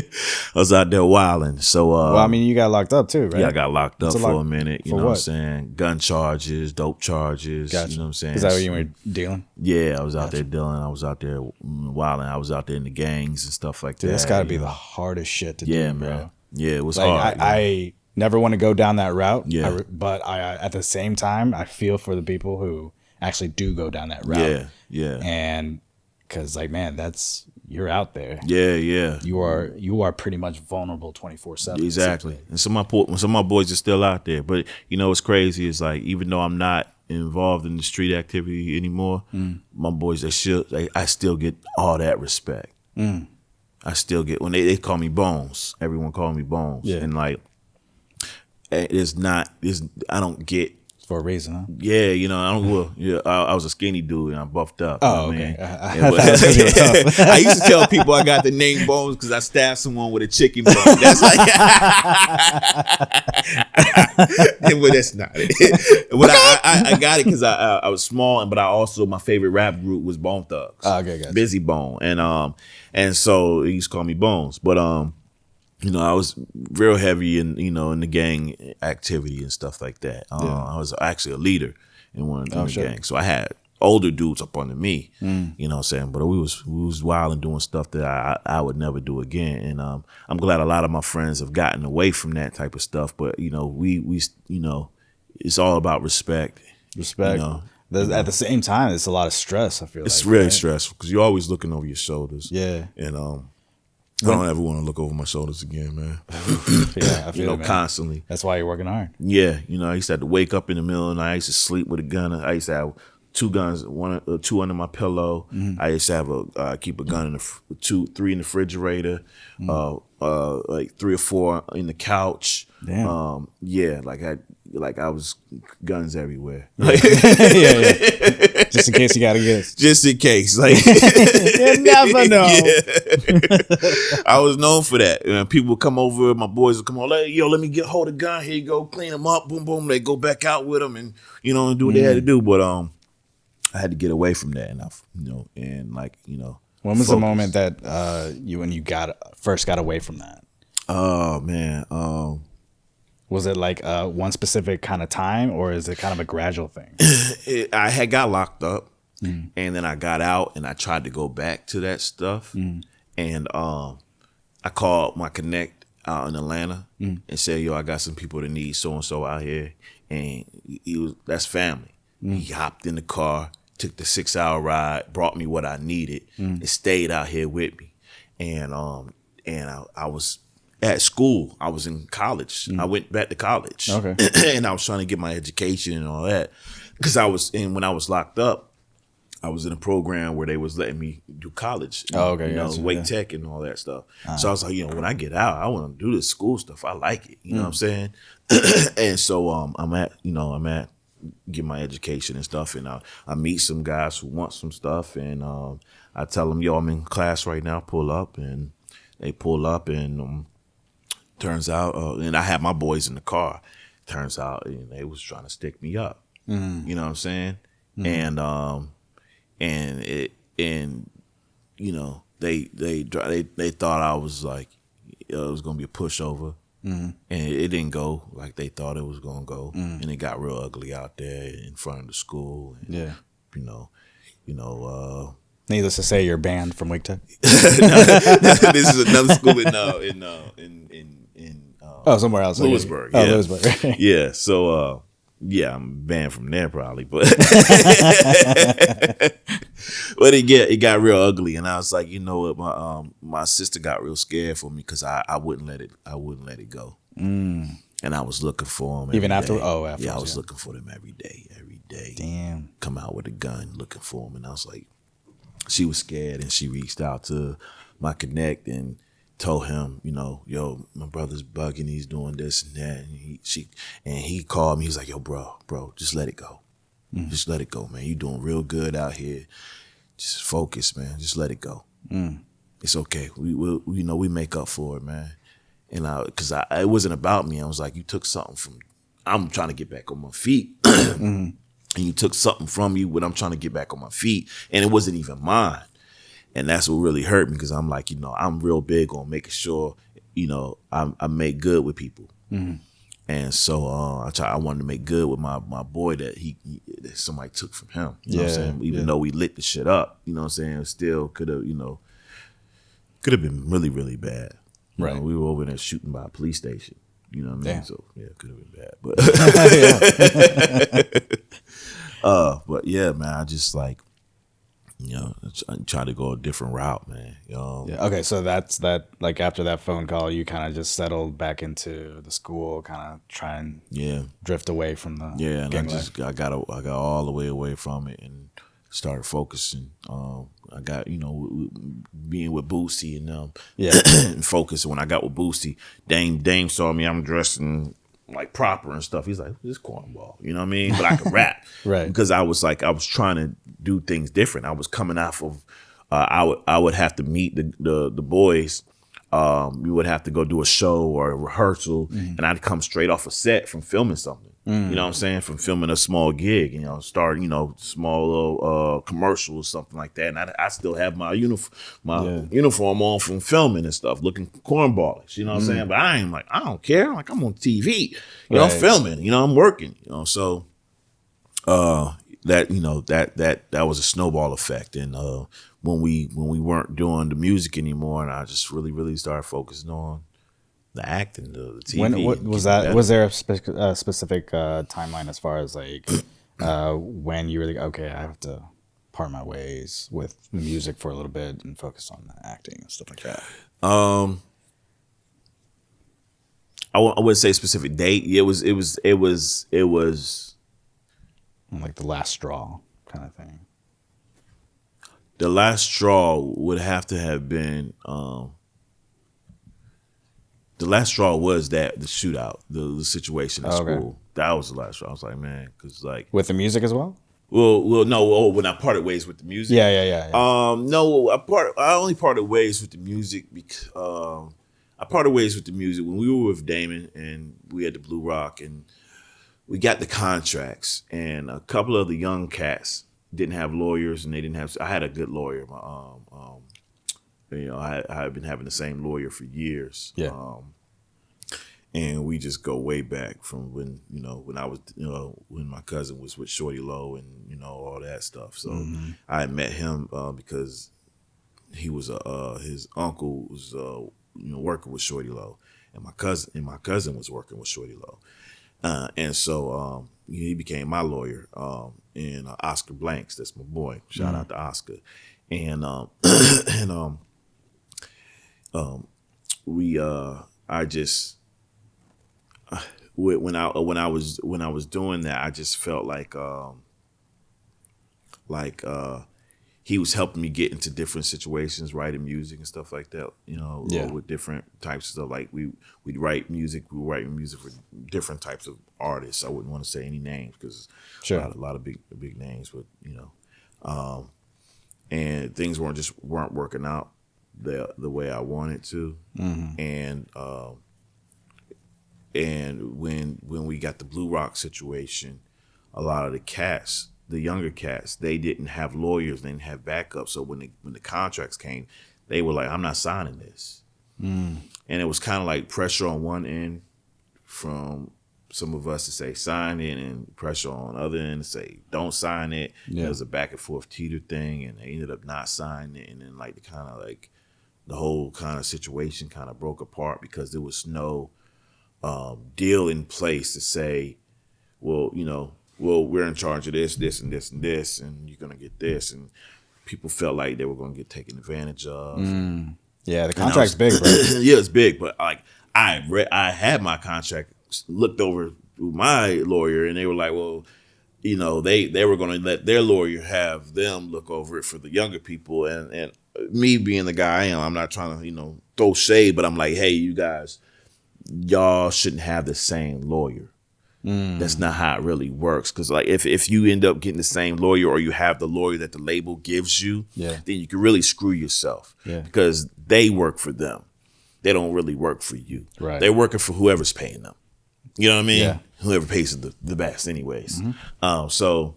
Speaker 2: was out there wilding. So,
Speaker 1: well, I mean, you got locked up too, right?
Speaker 2: Yeah, I got locked up for a minute. You know
Speaker 1: what
Speaker 2: I'm saying? Gun charges, dope charges.
Speaker 1: Gotcha.
Speaker 2: You know what I'm saying?
Speaker 1: Is that what you were dealing?
Speaker 2: Yeah, I was out there dealing. I was out there wilding. I was out there in the gangs and stuff like that.
Speaker 1: That's got to be the hardest shit to do, bro.
Speaker 2: Man. Yeah, it was hard.
Speaker 1: I never want to go down that route. Yeah. But at the same time, I feel for the people who actually do go down that route.
Speaker 2: Yeah, yeah.
Speaker 1: And because, man, you're out there.
Speaker 2: Yeah, yeah.
Speaker 1: You are pretty much vulnerable 24/7.
Speaker 2: Exactly. And some of my boys are still out there. But what's crazy is even though I'm not involved in the street activity anymore, my boys I still get all that respect. I still get when they call me Bones. Everyone call me Bones. Yeah. And I don't get
Speaker 1: for a reason, huh?
Speaker 2: Yeah, I don't. Well, yeah, I was a skinny dude and I buffed up.
Speaker 1: Oh, okay.
Speaker 2: I used to tell people I got the name Bones because I stabbed someone with a chicken bone. That's well, that's not it. But I got it because I was small, but I also my favorite rap group was Bone Thugs.
Speaker 1: Oh, okay, gotcha.
Speaker 2: Busy Bone, and so he used to call me Bones, but I was real heavy in the gang activity and stuff like that. I was actually a leader in one of the gangs. So I had older dudes up under me, you know what I'm saying? But we was wild and doing stuff that I would never do again. And I'm glad a lot of my friends have gotten away from that type of stuff. But, we it's all about respect.
Speaker 1: Respect. At the same time, it's a lot of stress, I feel
Speaker 2: it's really stressful because you're always looking over your shoulders.
Speaker 1: Yeah.
Speaker 2: And I don't ever want to look over my shoulders again, man.
Speaker 1: Yeah, I feel it, man.
Speaker 2: Constantly.
Speaker 1: That's why you're working hard.
Speaker 2: Yeah, I used to have to wake up in the middle of the night. I used to sleep with a gun. I used to have 2 guns, two under my pillow. I used to have keep a gun in 3 in the refrigerator, like 3 or 4 in the couch.
Speaker 1: Damn.
Speaker 2: Yeah, I was guns everywhere.
Speaker 1: Yeah. Just in case you gotta guess.
Speaker 2: Just in case,
Speaker 1: you never know.
Speaker 2: Yeah. I was known for that. People would come over, my boys would come on, like, let me hold a gun. Here you go, clean them up, boom, boom. They go back out with them and and do what they had to do. But I had to get away from that, and
Speaker 1: When was the moment that when you first got away from that?
Speaker 2: Oh man.
Speaker 1: Was it one specific kind of time, or is it kind of a gradual thing?
Speaker 2: I had got locked up, and then I got out, and I tried to go back to that stuff. And I called my connect out in Atlanta and said, I got some people that need so-and-so out here. And that's family. He hopped in the car, took the 6-hour ride, brought me what I needed, and stayed out here with me. I was at school. I was in college. I went back to college.
Speaker 1: Okay.
Speaker 2: And I was trying to get my education and all that because when I was locked up, I was in a program where they was letting me do college.
Speaker 1: Oh, okay,
Speaker 2: you know,
Speaker 1: gotcha,
Speaker 2: Wake
Speaker 1: yeah.
Speaker 2: Tech and all that stuff. So I was like, when I get out, I want to do this school stuff. I like it. You know what I'm saying? And so I'm at get my education and stuff, and I meet some guys who want some stuff, and I tell them, yo, I'm in class right now. Pull up, and they pull up, and turns out, and I had my boys in the car. Turns out, they was trying to stick me up. You know what I'm saying? And they thought I was like it was gonna be a pushover, and it didn't go like they thought it was gonna go, and it got real ugly out there in front of the school. And,
Speaker 1: Yeah. Needless to say, you're banned from Wake Tech.
Speaker 2: This is another school in
Speaker 1: Somewhere else.
Speaker 2: Lewisburg.
Speaker 1: Oh,
Speaker 2: Yeah.
Speaker 1: Lewisburg.
Speaker 2: Yeah. So yeah, I'm banned from there probably, but but it got real ugly, and I was like, you know what, my sister got real scared for me because I wouldn't let it go, and I was looking for them
Speaker 1: Even after?
Speaker 2: day.
Speaker 1: Oh, afterwards,
Speaker 2: yeah, I was
Speaker 1: yeah.
Speaker 2: looking for them every day.
Speaker 1: Damn.
Speaker 2: Come out with a gun looking for them, and I was like, she was scared, and she reached out to my connect and told him, yo, my brother's bugging, he's doing this and that, and he called me. He's like, yo, bro, just let it go. Just let it go, man. You doing real good out here. Just focus, man. Just let it go. It's okay. We make up for it, man. And because it wasn't about me. I was like, you took something from. I'm trying to get back on my feet, and you took something from me when I'm trying to get back on my feet, and it wasn't even mine. And that's what really hurt me because I'm like, I'm real big on making sure, I make good with people. And so I wanted to make good with my boy that that somebody took from him. You know what I'm saying? Even though we lit the shit up, you know what I'm saying? It still could have been really, really bad.
Speaker 1: Right.
Speaker 2: We were over there shooting by a police station. You know what I mean?
Speaker 1: Damn.
Speaker 2: So yeah, it could have been bad. But but yeah, man, I just like, I try to go a different route, man.
Speaker 1: Yeah. Okay. So that's that. Like after that phone call, you kind of just settled back into the school, kind of try and drift away from the
Speaker 2: and
Speaker 1: gang life.
Speaker 2: I got all the way away from it and started focusing. I got being with Boosie and and focus. When I got with Boosie, Dame saw me. I'm dressing like proper and stuff. He's like, this cornball, you know what I mean? But I could rap,
Speaker 1: Right?
Speaker 2: Because I was trying to do things different. I was coming off of, I would have to meet the boys. We would have to go do a show or a rehearsal, and I'd come straight off a set from filming something. You know what I'm saying? From filming a small gig, start small little commercial or something like that. And I still have my uniform on from filming and stuff, looking cornballish. You know what I'm saying? But I ain't like, I don't care. Like, I'm on TV. I'm filming. I'm working. So that was a snowball effect. And when we weren't doing the music anymore, and I just really, really started focusing on the acting, the TV.
Speaker 1: What was that? Better. Was there a specific timeline as far as like when you were like, okay, I have to part my ways with the music for a little bit and focus on the acting and stuff like that?
Speaker 2: I wouldn't say a specific date. It was
Speaker 1: like the last straw kind of thing.
Speaker 2: The last straw would have to have been. The last straw was the shootout, the situation at school. That was the last straw. I was like, man, because like
Speaker 1: with the music as well.
Speaker 2: Well, no. When I parted ways with the music,
Speaker 1: yeah.
Speaker 2: No, I only parted ways with the music because I parted ways with the music when we were with Damon and we had the Blue Rock and we got the contracts, and a couple of the young cats didn't have lawyers and they didn't have. I had a good lawyer. I had been having the same lawyer for years.
Speaker 1: Yeah.
Speaker 2: And we just go way back from when I was when my cousin was with Shorty Low and all that stuff. So I met him because he was his uncle was working with Shorty Low, and my cousin was working with Shorty Low, and so he became my lawyer. And Oscar Blanks, that's my boy. Shout out to Oscar, and we I just when I was doing that, I just felt like he was helping me get into different situations, writing music and stuff like that. You know, with different types of stuff. Like we'd write music. We were writing music for different types of artists. I wouldn't want to say any names because a lot of big names, but you know, and things weren't working out the way I wanted to, and when we got the Blue Rock situation, a lot of the younger cats, they didn't have lawyers, they didn't have backup. So when the contracts came, they were like, "I'm not signing this," and it was kind of like pressure on one end from some of us to say sign it, and pressure on the other end to say don't sign it. It was a back and forth teeter thing, and they ended up not signing it, and then like the whole kind of situation kind of broke apart because there was no deal in place to say, well, you know, we're in charge of this, this, and this, and this, and you're gonna get this, and people felt like they were gonna get taken advantage of.
Speaker 1: Yeah, the contract's big, bro.
Speaker 2: Yeah, it's big, but like I had my contract looked over through my lawyer, and they were like, well, you know, they were gonna let their lawyer have them look over it for the younger people, and me being the guy I am, I'm not trying to, you know, throw shade, but I'm like, hey, you guys, y'all shouldn't have the same lawyer. That's not how it really works. Because like if you end up getting the same lawyer, or you have the lawyer that the label gives you, then you can really screw yourself. Because they work for them. They don't really work for you.
Speaker 1: Right.
Speaker 2: They're working for whoever's paying them. You know what I mean? Yeah. Whoever pays the best anyways. So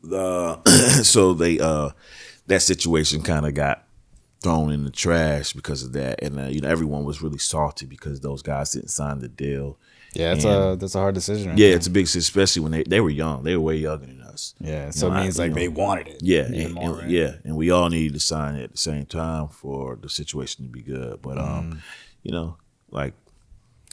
Speaker 2: they that situation kind of got thrown in the trash because of that. And you know, everyone was really salty because those guys didn't sign the deal.
Speaker 1: Yeah, that's a hard decision. Right?
Speaker 2: It's a big decision, especially when they were young. They were way younger than us.
Speaker 1: Yeah, so it means like they wanted it.
Speaker 2: Yeah, and we all needed to sign it at the same time for the situation to be good. But you know, like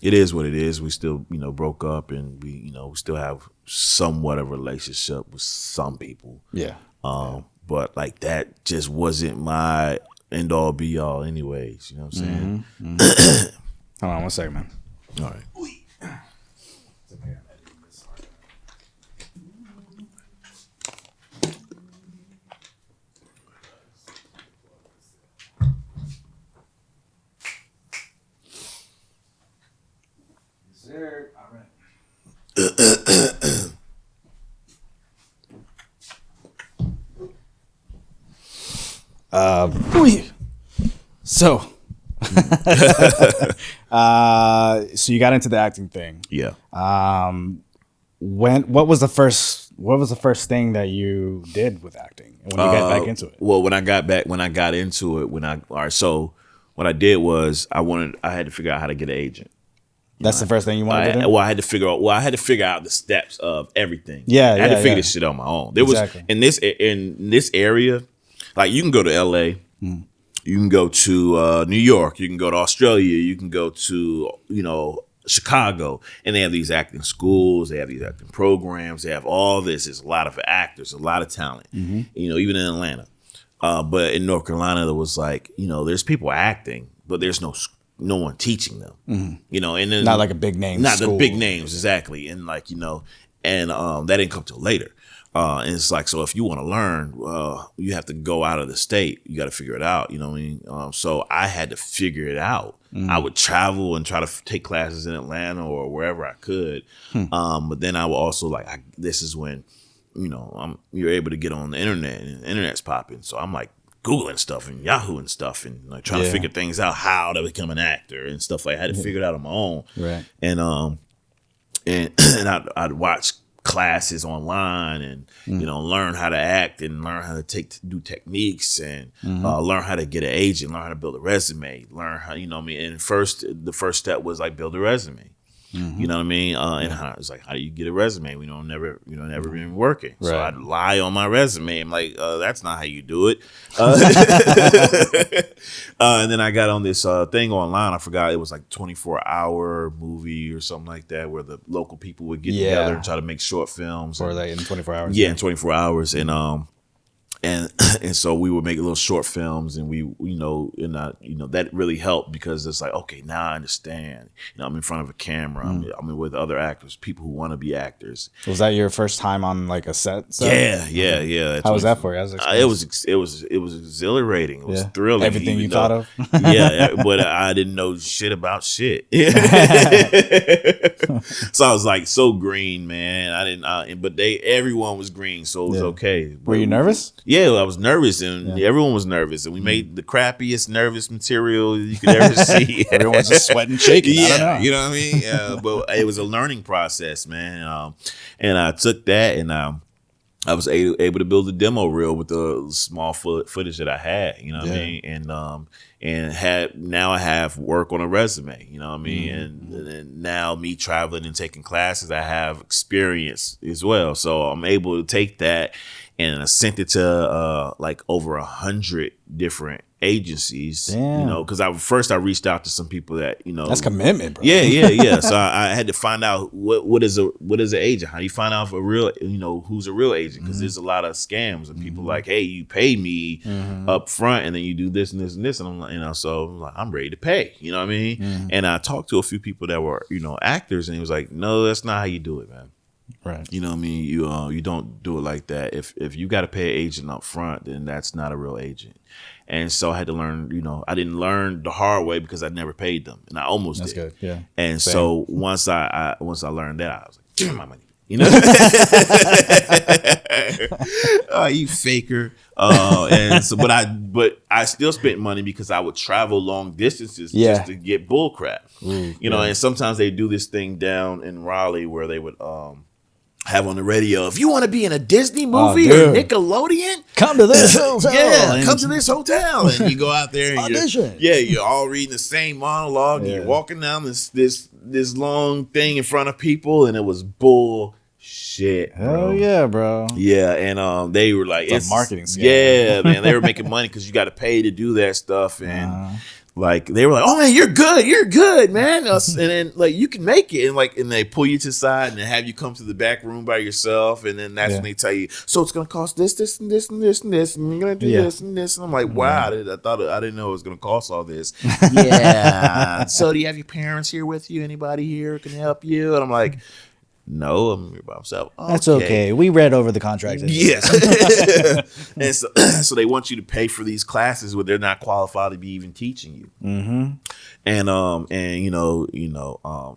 Speaker 2: it is what it is. We still, you know, broke up, and we still have somewhat of a relationship with some people. Yeah. But like that just wasn't my end all be all, anyways. You know what I'm saying?
Speaker 1: Hold on one second, man.
Speaker 2: All right.
Speaker 1: So you got into the acting thing.
Speaker 2: Yeah.
Speaker 1: What was the first thing that you did with acting when you got back into it?
Speaker 2: Well, when I got into it, so what I did was I had to figure out how to get an agent.
Speaker 1: That's the first thing you wanted to do?
Speaker 2: Well, I had to figure out the steps of everything.
Speaker 1: Yeah,
Speaker 2: I had to figure this shit out on my own. There was in this area, like you can go to LA, you can go to New York, you can go to Australia, you can go to, you know, Chicago, and they have these acting schools, they have these acting programs, they have all this. There's a lot of actors, a lot of talent, you know, even in Atlanta. But in North Carolina, there was like, you know, there's people acting, but there's no one teaching them, you know, and then
Speaker 1: not like a big name,
Speaker 2: not
Speaker 1: school.
Speaker 2: The big names, exactly, and like, you know, and that didn't come till later. And it's like, so if you want to learn, you have to go out of the state. You got to figure it out. You know what I mean? So I had to figure it out. I would travel and try to take classes in Atlanta or wherever I could. But then I would also this is when, you know, you're able to get on the internet, and the internet's popping. So I'm like Googling stuff and Yahoo and stuff, and like trying to figure things out, how to become an actor and stuff like that. I had to figure it out on my own.
Speaker 1: Right.
Speaker 2: And I'd watch classes online and you know, learn how to act and learn how to do techniques and learn how to get an agent, learn how to build a resume, learn how, you know what I mean. And the first step was like build a resume. You know what I mean? And it's like, how do you get a resume? We don't never been working. Right. So I'd lie on my resume. I'm like, that's not how you do it. And then I got on this thing online. I forgot, it was like 24-hour movie or something like that, where the local people would get together and try to make short films.
Speaker 1: Or like in 24 hours.
Speaker 2: Yeah, in 24 hours. And and and so we would make little short films, and that really helped because it's like, okay, now I understand. I'm in front of a camera. I'm with other actors, people who want to be actors.
Speaker 1: Was that your first time on like a set?
Speaker 2: Yeah.
Speaker 1: How was that for you?
Speaker 2: It was exhilarating. It was thrilling.
Speaker 1: Everything you thought of.
Speaker 2: But I didn't know shit about shit. So I was like so green, man. I didn't. But everyone was green, so it was okay.
Speaker 1: Were you nervous?
Speaker 2: Yeah, I was nervous, and everyone was nervous, and we made the crappiest nervous material you could ever see.
Speaker 1: Everyone's just sweating, shaking.
Speaker 2: Yeah,
Speaker 1: I don't know.
Speaker 2: you know what I mean. But it was a learning process, man. And I took that, and I was able to build a demo reel with the small footage that I had. You know what I mean, and now I have work on a resume. You know what I mean, and now me traveling and taking classes, I have experience as well. So I'm able to take that. And I sent it to like over 100 different agencies.
Speaker 1: Damn.
Speaker 2: Because I reached out to some people that
Speaker 1: that's commitment, bro.
Speaker 2: Yeah. So I had to find out what is an agent. How do you find out if a real who's a real agent? Because there's a lot of scams and people like, hey, you pay me up front and then you do this and this and this, and I'm like, so I'm like, I'm ready to pay. You know what I mean? And I talked to a few people that were actors, and he was like, no, that's not how you do it, man.
Speaker 1: Right.
Speaker 2: You know what I mean? You don't do it like that. If you got to pay an agent up front, then that's not a real agent. And so I had to learn, I didn't learn the hard way because I never paid them, and I almost did.
Speaker 1: That's good. Yeah.
Speaker 2: And
Speaker 1: Same.
Speaker 2: So once I learned that, I was like, give me my money. Oh, you faker. But I still spent money because I would travel long distances just to get bull crap. And sometimes they do this thing down in Raleigh where they would have on the radio, if you want to be in a Disney movie or Nickelodeon,
Speaker 1: come to this hotel.
Speaker 2: Come to this hotel, and you go out there and
Speaker 1: audition.
Speaker 2: You're all reading the same monologue. And you're walking down this long thing in front of people, and it was bullshit.
Speaker 1: Hell yeah, bro.
Speaker 2: Yeah, and they were like,
Speaker 1: it's a marketing scam.
Speaker 2: Yeah, man, they were making money because you got to pay to do that stuff, and. Like they were like, oh man, you're good, man. And then like you can make it, and they pull you to the side and they have you come to the back room by yourself, and then that's when they tell you, so it's gonna cost this, and this, and this, and this, and you're gonna do this and this, and I'm like, wow, I didn't know it was gonna cost all this. Yeah. So do you have your parents here with you? Anybody here can help you? And I'm like, no, I'm here by myself. Okay.
Speaker 1: That's okay. We read over the contract.
Speaker 2: Yes. And so they want you to pay for these classes where they're not qualified to be even teaching you. And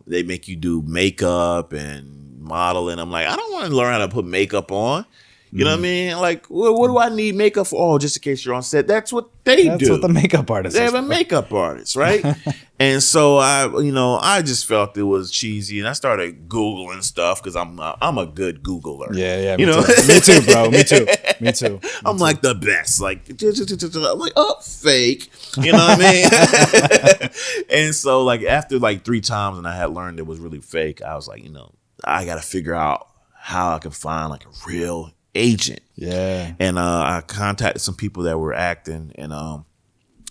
Speaker 2: they make you do makeup and modeling. I'm like, I don't want to learn how to put makeup on. You know what I mean? Like, what do I need makeup for? Oh, just in case you're on set. That's what they do.
Speaker 1: That's what the makeup artist
Speaker 2: They have a makeup artist, right? And so I just felt it was cheesy, and I started Googling stuff because I'm a good Googler.
Speaker 1: Yeah. Me too, bro. Me too.
Speaker 2: I'm like the best. Like, I'm like, oh, fake. You know what I mean? And so like after like 3 times, and I had learned it was really fake, I was like, I got to figure out how I can find like a real agent. Yeah. And I contacted some people that were acting, and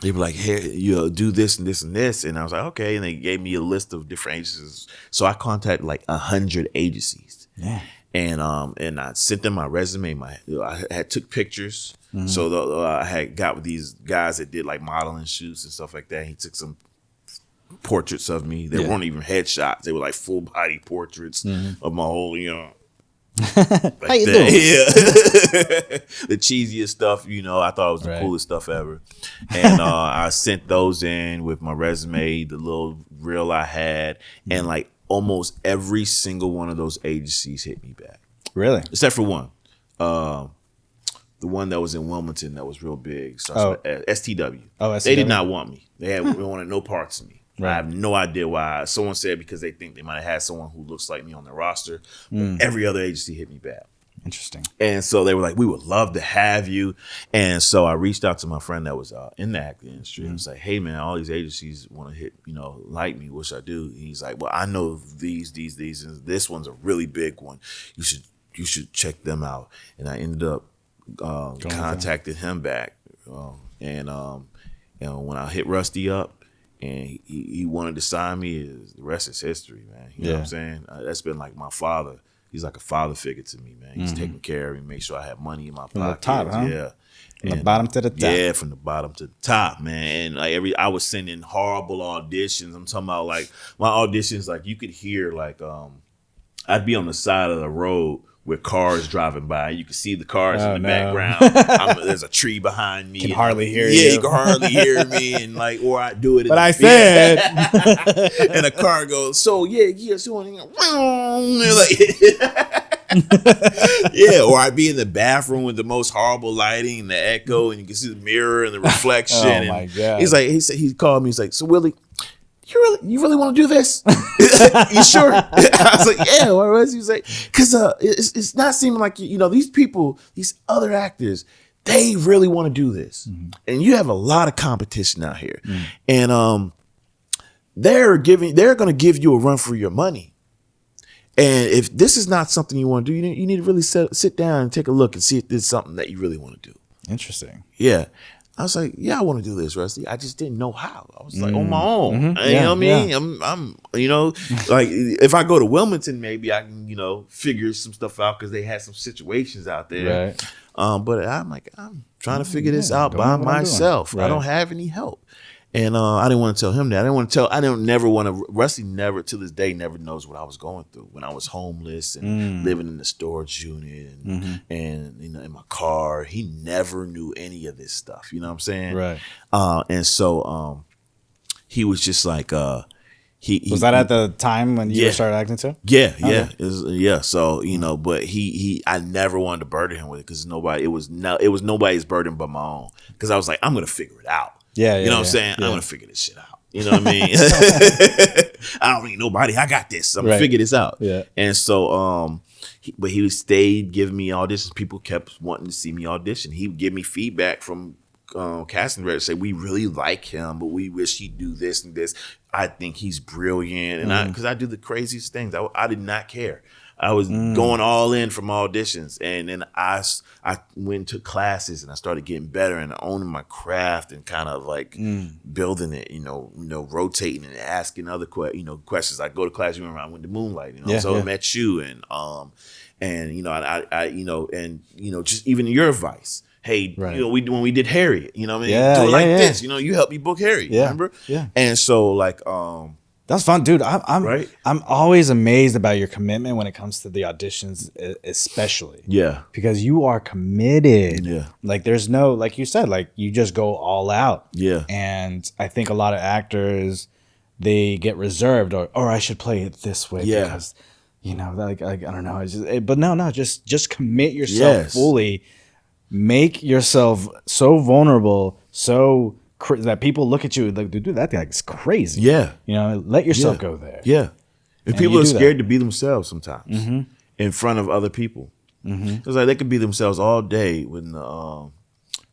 Speaker 2: they were like, hey, do this and this and this. And I was like, okay. And they gave me a list of different agencies. So I contacted like 100 agencies. Yeah. And I sent them my resume. I had took pictures. So I had got with these guys that did like modeling shoots and stuff like that. He took some portraits of me. They weren't even headshots. They were like full body portraits of my whole, like
Speaker 1: how you doing?
Speaker 2: Yeah. The cheesiest stuff, I thought it was the coolest stuff ever. And I sent those in with my resume, the little reel I had, and like almost every single one of those agencies hit me back. Really? Except for one. The one that was in Wilmington that was real big. STW. Oh, STW. They did not want me. They wanted no parts of me. Right. I have no idea why. Someone said because they think they might have had someone who looks like me on their roster. But every other agency hit me back.
Speaker 1: Interesting.
Speaker 2: And so they were like, we would love to have you. And so I reached out to my friend that was in the acting industry. And was like, hey, man, all these agencies want to hit, like me. What should I do? And he's like, well, I know these. And this one's a really big one. You should check them out. And I ended up contacting him back. And when I hit Rusty up, and he wanted to sign me, the rest is history, man. You know what I'm saying? That's been like my father. he's like a father figure to me, man. He's taking care of me, make sure I have money in my
Speaker 1: From
Speaker 2: pocket.
Speaker 1: the top, huh?
Speaker 2: Yeah.
Speaker 1: From the bottom to the top.
Speaker 2: Yeah, from the bottom to the top, man. And like I was sending horrible auditions. I'm talking about like my auditions, like you could hear like I'd be on the side of the road with cars driving by. You can see the cars in the background. There's a tree behind me.
Speaker 1: Can hardly hear you.
Speaker 2: Yeah, you can hardly hear me. And like, or I do it.
Speaker 1: But I said.
Speaker 2: And a car goes, so yeah. So like, yeah, or I'd be in the bathroom with the most horrible lighting and the echo, and you can see the mirror and the reflection.
Speaker 1: Oh my God.
Speaker 2: He called me. He's like, so Willie, you really want to do this? You sure? I was like, yeah. What was he? Was like, because it's not seeming like these people, these other actors, they really want to do this, and you have a lot of competition out here, and they're going to give you a run for your money. And if this is not something you want to do, you need to really sit down and take a look and see if this is something that you really want to do.
Speaker 1: Interesting.
Speaker 2: Yeah. I was like, yeah, I want to do this, Rusty. I just didn't know how. I was like, on my own.
Speaker 1: Mm-hmm.
Speaker 2: You know what I mean? Yeah. I'm like if I go to Wilmington, maybe I can, figure some stuff out because they had some situations out there.
Speaker 1: Right.
Speaker 2: But I'm like, I'm trying to figure this out by myself.
Speaker 1: Right.
Speaker 2: I don't have any help. And I didn't want to tell him that. Rusty never, to this day, never knows what I was going through when I was homeless and living in the storage unit and in my car. He never knew any of this stuff. You know what I'm saying?
Speaker 1: Right.
Speaker 2: And so he was just like, was
Speaker 1: that at the time when you started acting too?
Speaker 2: Yeah,
Speaker 1: Okay.
Speaker 2: yeah. So but I never wanted to burden him with it because it was nobody's burden but my own. Because I was like, I'm gonna figure it out.
Speaker 1: Yeah,
Speaker 2: you know what I'm saying?
Speaker 1: Yeah.
Speaker 2: I'm gonna figure this shit out. You know what I mean? I don't need nobody. I got this. I'm gonna figure this out.
Speaker 1: Yeah.
Speaker 2: And so, but he stayed giving me auditions. People kept wanting to see me audition. He would give me feedback from casting directors, say we really like him, but we wish he'd do this and this. I think he's brilliant, and because I do the craziest things. I did not care. I was going all in from auditions, and then I went to classes and I started getting better and owning my craft and kind of like building it, rotating and asking other questions. I go to class. You remember I went to Moonlight, I met you and just even your advice. Hey,
Speaker 1: right.
Speaker 2: When we did Harriet, do it this. You helped me book Harriet.
Speaker 1: Yeah.
Speaker 2: Remember?
Speaker 1: Yeah.
Speaker 2: And so like
Speaker 1: that's fun, dude. I'm
Speaker 2: right?
Speaker 1: I'm always amazed about your commitment when it comes to the auditions, especially.
Speaker 2: Yeah,
Speaker 1: because you are committed.
Speaker 2: Yeah,
Speaker 1: like there's no, like you said, like you just go all out.
Speaker 2: Yeah,
Speaker 1: and I think a lot of actors, they get reserved or I should play it this way.
Speaker 2: Yeah,
Speaker 1: because like I don't know. Just commit yourself fully. Make yourself so vulnerable, so that people look at you like, dude, that guy is crazy.
Speaker 2: Yeah.
Speaker 1: Let yourself go there.
Speaker 2: Yeah. And people are scared to be themselves sometimes in front of other people. It's like they could be themselves all day when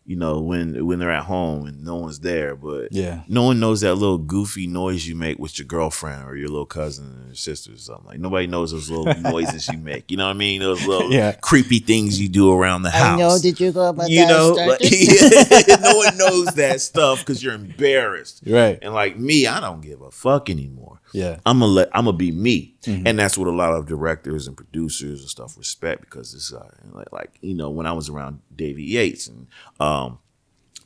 Speaker 2: when they're at home and no one's there, but no one knows that little goofy noise you make with your girlfriend or your little cousin or sister or something. Like nobody knows those little noises you make. You know what I mean? Those little creepy things you do around the house.
Speaker 3: I know that you go about
Speaker 2: no one knows that stuff because you're embarrassed.
Speaker 1: Right.
Speaker 2: And like me, I don't give a fuck anymore.
Speaker 1: Yeah.
Speaker 2: I'm gonna be me. And that's what a lot of directors and producers and stuff respect, because it's when I was around David Yates and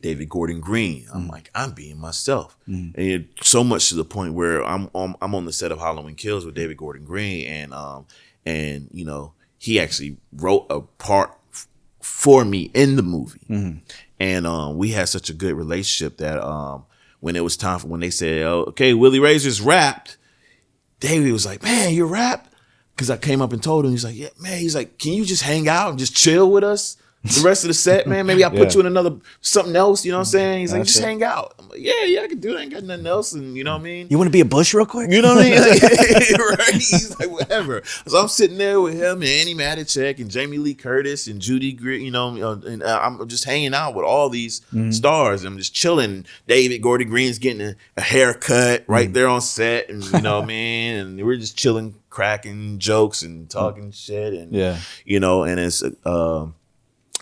Speaker 2: David Gordon Green, I'm like, I'm being myself. And so much to the point where I'm on the set of Halloween Kills with David Gordon Green, and he actually wrote a part for me in the movie. And we had such a good relationship that when it was time when they said, okay, Willie Raysor's rapped, David was like, man, you rap? Because I came up and told him, he's like, yeah, man. He's like, can you just hang out and just chill with us the rest of the set, man? Maybe I'll put you in something else, you know what I'm saying? He's like, just hang out. I'm like, yeah, I can do that. I ain't got nothing else. And you know what I mean?
Speaker 1: You want to be a Bush real quick?
Speaker 2: You know what I mean? Right? He's like, whatever. So I'm sitting there with him and Annie Matichak and Jamie Lee Curtis and Judy Greer, and I'm just hanging out with all these stars. I'm just chilling. David Gordon Green's getting a haircut right there on set, and you know what I mean? And we're just chilling, cracking jokes and talking shit, and and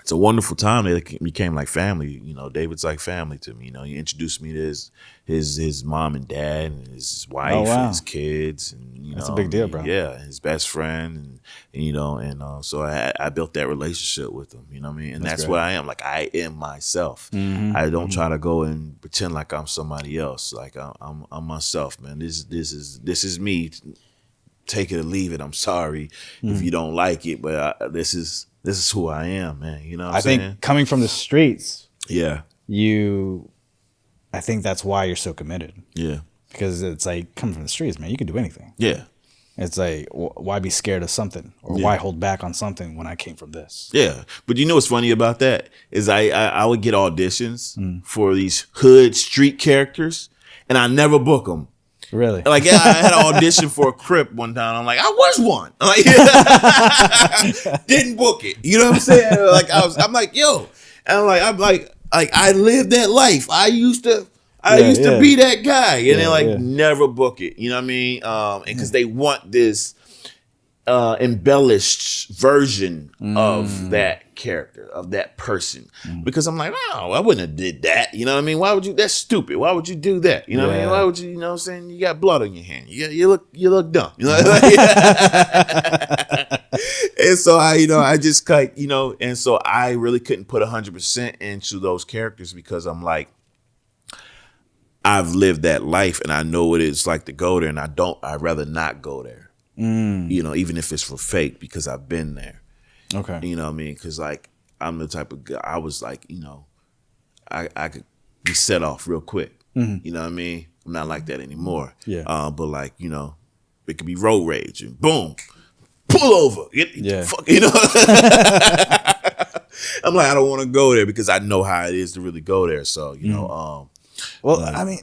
Speaker 2: it's it's a wonderful time. It became like family. You know, David's like family to me. You know, he introduced me to his mom and dad and his wife and his kids, and
Speaker 1: that's a big deal, bro.
Speaker 2: Yeah, his best friend, and you know, and so I built that relationship with him. You know what I mean? And that's what I am. Like I am myself. I don't try to go and pretend like I'm somebody else. Like I'm myself, man. This is me. Take it or leave it. I'm sorry if you don't like it, but this is who I am, man. You know what I'm saying? I think
Speaker 1: coming from the streets,
Speaker 2: yeah,
Speaker 1: I think that's why you're so committed.
Speaker 2: Yeah.
Speaker 1: Because it's like, coming from the streets, man, you can do anything.
Speaker 2: Yeah.
Speaker 1: It's like, why be scared of something? Or why hold back on something when I came from this?
Speaker 2: Yeah. But you know what's funny about that is I would get auditions for these hood street characters, and I never book them.
Speaker 1: Really?
Speaker 2: Like, yeah, I had an audition for a Crip one time. I'm like, I was one. I'm like, didn't book it. You know what I'm saying? Like, I'm like, yo. And I'm like, I lived that life. I used to be that guy. And they're like, never book it. You know what I mean? And because they want this embellished version of that character, of that person. Because I'm like, oh, I wouldn't have did that. You know what I mean? Why would you? That's stupid. Why would you do that? You know what I mean? Why would you? You know what I'm saying? You got blood on your hand. You look dumb. You know. And so I just like, and so I really couldn't put 100% into those characters because I'm like, I've lived that life and I know what it's like to go there, and I'd rather not go there. Even if it's for fake, because I've been there.
Speaker 1: Okay.
Speaker 2: You know what I mean? Because like I'm the type of guy, I was like, I could be set off real quick. You know what I mean? I'm not like that anymore.
Speaker 1: Yeah.
Speaker 2: But like, it could be road rage and boom, pull over. Fuck, I'm like, I don't want to go there because I know how it is to really go there. So,
Speaker 1: well, I mean,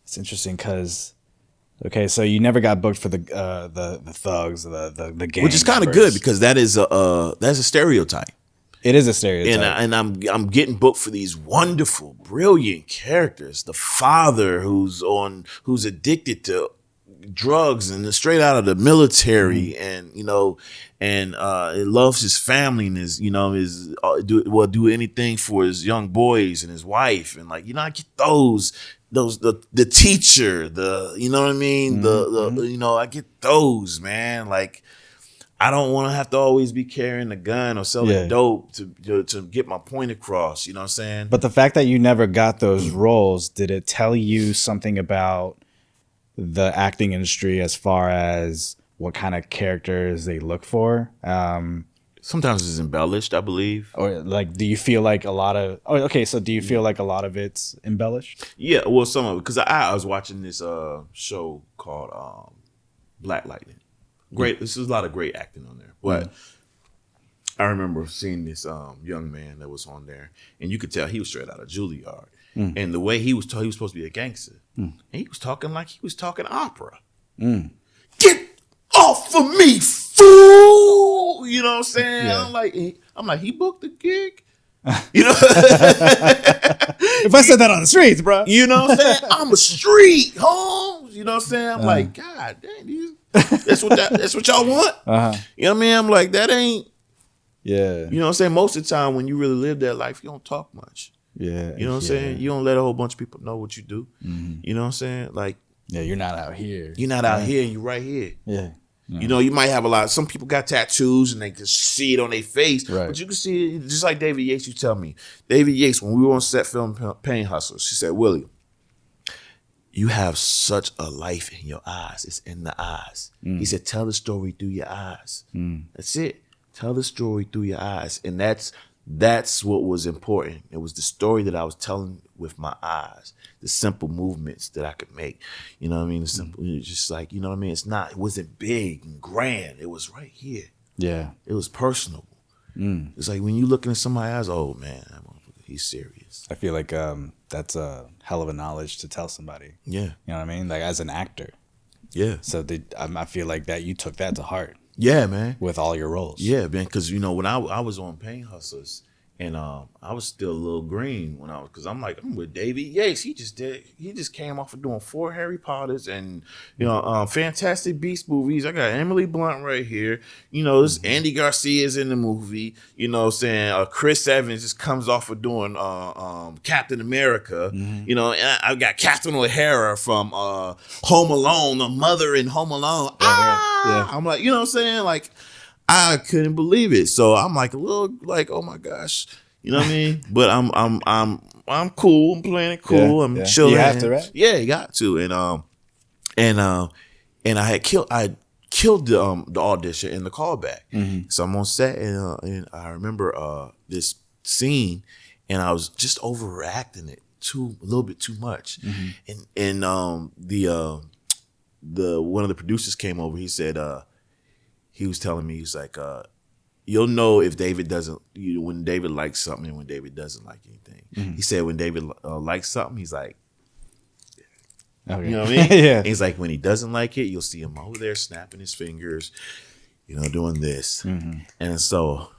Speaker 1: it's interesting because, okay, so you never got booked for the thugs, the gang,
Speaker 2: which is kind of good because that's a stereotype.
Speaker 1: It is a stereotype,
Speaker 2: and I'm getting booked for these wonderful, brilliant characters. The father who's addicted to drugs and straight out of the military, and loves his family and do anything for his young boys and his wife, and like I get those the teacher, you know what I mean, I get those, man. Like I don't want to have to always be carrying a gun or selling dope to get my point across. You know what I'm saying?
Speaker 1: But the fact that you never got those roles, did it tell you something about the acting industry as far as what kind of characters they look for?
Speaker 2: Sometimes it's embellished, I believe.
Speaker 1: Or like, do you feel like a lot of? Oh, okay. So do you feel like a lot of it's embellished?
Speaker 2: Yeah, well, some of it, because I was watching this show called Black Lightning. Great, this is a lot of great acting on there. But I remember seeing this young man that was on there, and you could tell he was straight out of Juilliard. And the way he was supposed to be a gangster, and he was talking like he was talking opera. Get off of me, fool! You know what I'm saying? Yeah. I'm like, he booked the gig.
Speaker 1: If I said that on the streets, bro.
Speaker 2: You know what I'm saying? I'm a street, Holmes. You know what I'm saying? I'm like, God dang, that's what y'all want. You know what I mean? I'm like, that ain't.
Speaker 1: Yeah.
Speaker 2: You know what I'm saying? Most of the time, when you really live that life, you don't talk much.
Speaker 1: Yeah.
Speaker 2: You know what I'm saying? You don't let a whole bunch of people know what you do. You know what I'm saying? Like,
Speaker 1: yeah, you're not out here.
Speaker 2: You're not out here. You're right here.
Speaker 1: Yeah.
Speaker 2: You might have some people got tattoos and they can see it on their face,
Speaker 1: right.
Speaker 2: But you can see it just like David Yates. You tell me, David Yates, when we were on set filming Pain Hustlers, she said, Willie, you have such a life in your eyes. It's in the eyes. He said, tell the story through your eyes. That's it. Tell the story through your eyes. And that's what was important. It was the story that I was telling with my eyes, the simple movements that I could make. You know what I mean? The simple, just like, you know what I mean? It wasn't big and grand. It was right here.
Speaker 1: Yeah.
Speaker 2: It was personable. It's like when you look into somebody's eyes, oh man, he's serious.
Speaker 1: I feel like that's a hell of a knowledge to tell somebody.
Speaker 2: Yeah.
Speaker 1: You know what I mean? Like as an actor.
Speaker 2: Yeah.
Speaker 1: So I feel like that you took that to heart.
Speaker 2: Yeah, man.
Speaker 1: With all your roles.
Speaker 2: Yeah, man. Because, when I was on Pain Hustlers, And I was still a little green when because I'm like, I'm with Davey Yates. He just came off of doing 4 Harry Potters and Fantastic Beasts movies. I got Emily Blunt right here. This Andy Garcia's in the movie. You know what I'm saying? Chris Evans just comes off of doing Captain America. And I've got Captain O'Hara from Home Alone, the mother in Home Alone. Yeah. I'm like, you know what I'm saying? Like, I couldn't believe it. So I'm like a little like, oh my gosh, you know what I mean? But I'm cool. I'm playing it cool. I'm chilling.
Speaker 1: You have to, right?
Speaker 2: Yeah, you got to. And I killed the audition and the callback. So I'm on set and I remember this scene and I was just overacting it a little bit too much. And the one of the producers came over. He said. He was telling me, he's like, you'll know if David doesn't, when David likes something and when David doesn't like anything. He said when David likes something, he's like, okay. You know what I mean?
Speaker 1: Yeah.
Speaker 2: And he's like, when he doesn't like it, you'll see him over there snapping his fingers, doing this. And so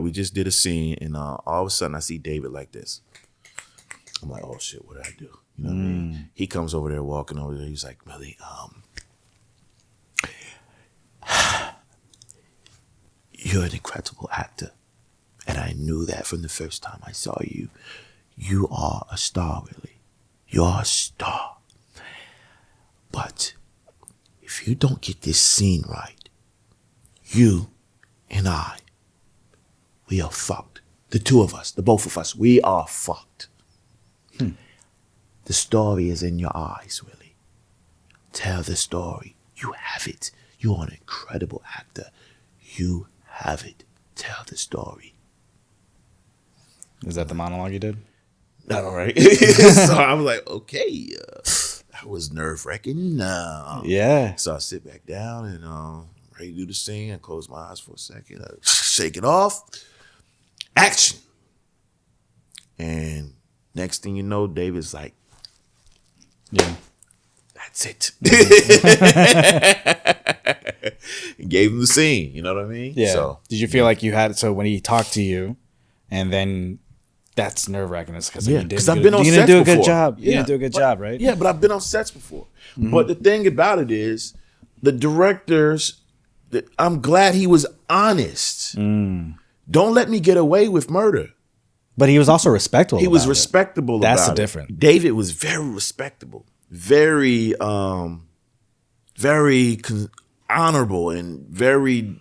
Speaker 2: we just did a scene and all of a sudden I see David like this. I'm like, oh shit, what did I do? You know what I mean? He comes over there, walking over there. He's like, Willie, you're an incredible actor. And I knew that from the first time I saw you. You are a star, Willie. You're a star. But if you don't get this scene right, you and I, we are fucked. The two of us, the both of us, we are fucked. The story is in your eyes, Willie. Tell the story. You have it. You're an incredible actor. You have it. Tell the story.
Speaker 1: Is that the monologue you did?
Speaker 2: Not all right. So I was like, okay, that was nerve-wracking.
Speaker 1: Yeah.
Speaker 2: So I sit back down and ready to do the scene. I close my eyes for a second. I shake it off. Action. And next thing you know, David's like,
Speaker 1: yeah.
Speaker 2: That's it. Gave him the scene. You know what I mean?
Speaker 1: Yeah.
Speaker 2: So,
Speaker 1: did you feel like you had, so when he talked to you and then that's nerve-wracking because
Speaker 2: I've been on sets before.
Speaker 1: You didn't do a good job. You didn't do a good job, right?
Speaker 2: Yeah, but I've been on sets before. But the thing about it is the directors, I'm glad he was honest. Don't let me get away with murder.
Speaker 1: But he was also respectful.
Speaker 2: He was respectable about it.
Speaker 1: That's the difference.
Speaker 2: David was very respectable. Very, very honorable and very,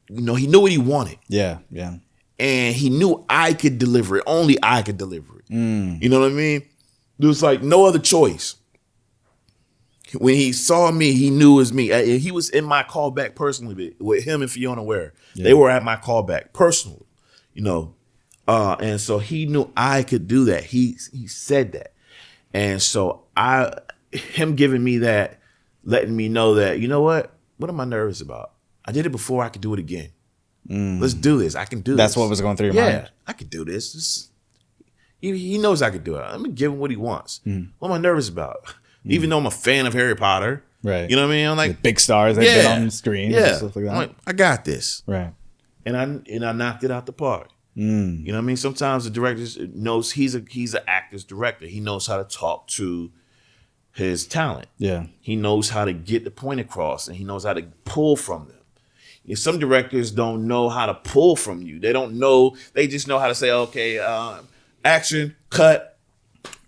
Speaker 2: he knew what he wanted.
Speaker 1: Yeah, yeah.
Speaker 2: And he knew I could deliver it. Only I could deliver it. You know what I mean? There was like no other choice. When he saw me, he knew it was me. He was in my callback personally with him and Fiona Ware. Yeah. They were at my callback personally, and so he knew I could do that. He said that. And so him giving me that, letting me know that, you know what am I nervous about? I did it before, I could do it again. Let's do this. I can do this.
Speaker 1: That's what was going through your mind?
Speaker 2: Yeah, I could do this. He knows I could do it. I'm going to give him what he wants. What am I nervous about? Even though I'm a fan of Harry Potter.
Speaker 1: Right.
Speaker 2: You know what I mean? I'm like,
Speaker 1: the big stars that get on the screen.
Speaker 2: Yeah.
Speaker 1: And stuff like that.
Speaker 2: I'm like, I got this.
Speaker 1: Right.
Speaker 2: And I knocked it out the park. You know what I mean? Sometimes the director knows he's an actor's director. He knows how to talk to his talent. Yeah. He knows how to get the point across and he knows how to pull from them. Some directors don't know how to pull from you. They don't know. They just know how to say, okay, action, cut,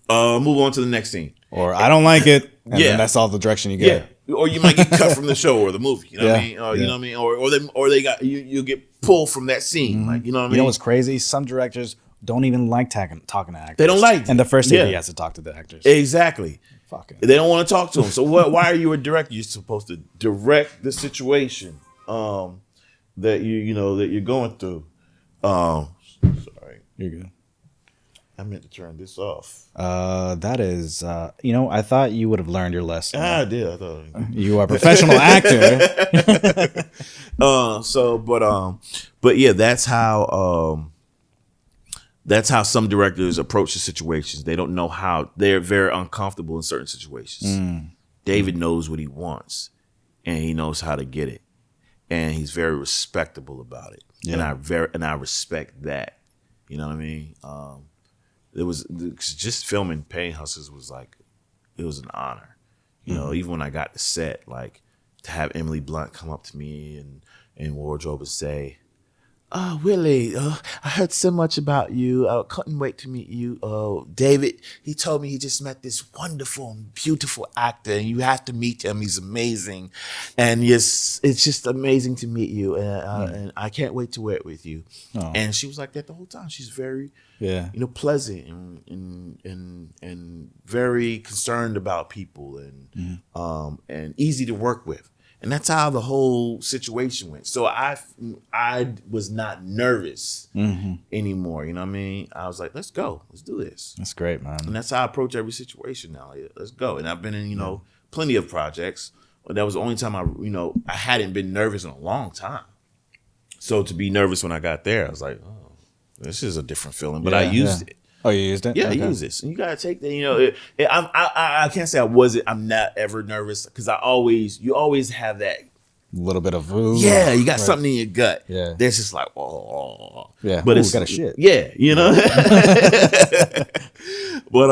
Speaker 2: move on to the next scene.
Speaker 1: Or I don't like it. And then that's all the direction you get.
Speaker 2: Yeah. Or you might get cut from the show or the movie. You know what I mean? Or, you know what I mean? Or they got you get pulled from that scene. Like, you know what I mean?
Speaker 1: You know what's crazy? Some directors don't even like talking to actors.
Speaker 2: They don't like.
Speaker 1: And the first thing he has to talk to the actors.
Speaker 2: Exactly. Fucking. They don't want to talk to them. So why are you a director? You're supposed to direct the situation that that you're going through. Sorry.
Speaker 1: You're good.
Speaker 2: I meant to turn this off.
Speaker 1: That is, I thought you would have learned your lesson.
Speaker 2: I did. I thought
Speaker 1: you are a professional actor.
Speaker 2: But yeah, that's how some directors approach the situations. They don't know how. They're very uncomfortable in certain situations. David knows what he wants, and he knows how to get it, and he's very respectable about it. Yeah. And I respect that. You know what I mean? It was just filming Pain Hustlers was like, it was an honor. You know, even when I got to set, like to have Emily Blunt come up to me and wardrobe and say, "Oh, Willie, I heard so much about you. I couldn't wait to meet you. David, he told me he just met this wonderful and beautiful actor, and you have to meet him. He's amazing. And yes, it's just amazing to meet you. And I can't wait to work with you." Oh. And she was like that the whole time. She's very, pleasant and very concerned about people and easy to work with. And that's how the whole situation went. So I was not nervous anymore. You know what I mean? I was like, let's go. Let's do this.
Speaker 1: That's great, man.
Speaker 2: And that's how I approach every situation now. Let's go. And I've been in, plenty of projects. But that was the only time I hadn't been nervous in a long time. So to be nervous when I got there, I was like, oh, this is a different feeling. But I used it.
Speaker 1: Oh, you used it?
Speaker 2: Yeah, I use this. And you gotta take that. I can't say I'm not ever nervous because you always have that
Speaker 1: little bit of ooh.
Speaker 2: Yeah, you got something in your gut.
Speaker 1: Yeah,
Speaker 2: there's just like oh
Speaker 1: yeah,
Speaker 2: but it's
Speaker 1: got a shit.
Speaker 2: Yeah, But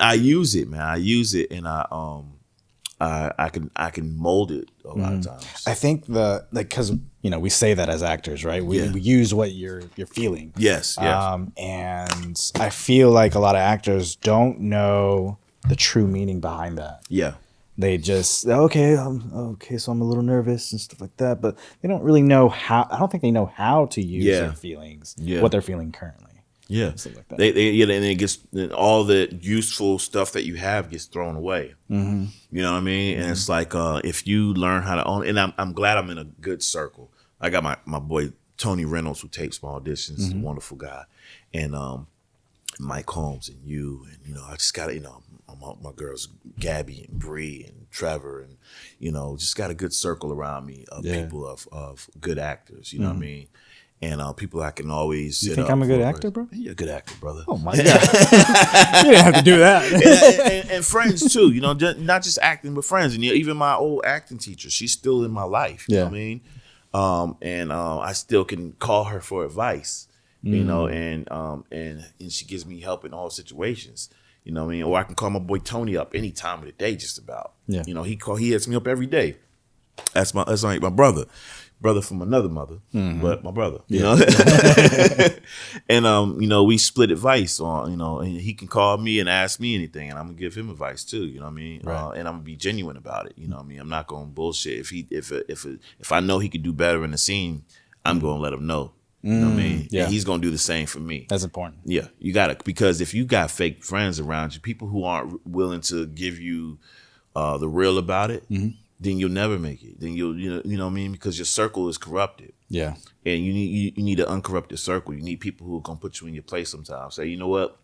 Speaker 2: I use it, man. I use it, and I can mold it a lot of times.
Speaker 1: I think because we say that as actors, right? We use what you're feeling.
Speaker 2: Yes.
Speaker 1: And I feel like a lot of actors don't know the true meaning behind that.
Speaker 2: Yeah.
Speaker 1: They just so I'm a little nervous and stuff like that, but they don't really know how. I don't think they know how to use their feelings, what they're feeling currently.
Speaker 2: Yeah,
Speaker 1: stuff like that.
Speaker 2: They and it gets all the useful stuff that you have gets thrown away.
Speaker 1: Mm-hmm.
Speaker 2: You know what I mean? And it's like if you learn how to own, and I'm glad I'm in a good circle. I got my boy Tony Reynolds who tapes my auditions, a wonderful guy, and Mike Holmes and you, and I just got my girls Gabby and Bree and Trevor, and just got a good circle around me of people of good actors. You know what I mean? And people I can always.
Speaker 1: You think I'm a good actor, bro?
Speaker 2: You're a good actor, brother.
Speaker 1: Oh my god! You didn't have to do that.
Speaker 2: and friends too. Not just acting, but friends. And even my old acting teacher, she's still in my life. You know what I mean? And I still can call her for advice. And she gives me help in all situations. You know what I mean? Or I can call my boy Tony up any time of the day, just about. Yeah. He hits me up every day. That's like my brother from another mother, but my brother. You know. And we split advice on. And he can call me and ask me anything, and I'm gonna give him advice too. You know what I mean? Right. And I'm gonna be genuine about it. You know what I mean? I'm not gonna bullshit. If I know he could do better in the scene, I'm gonna let him know. You know what I mean? Yeah. And he's gonna do the same for me.
Speaker 1: That's important.
Speaker 2: Yeah, you gotta, because if you got fake friends around you, people who aren't willing to give you the real about it, then you'll never make it. Then you know what I mean? Because your circle is corrupted. Yeah. And you need an uncorrupted circle. You need people who are gonna put you in your place sometimes. Say, you know what?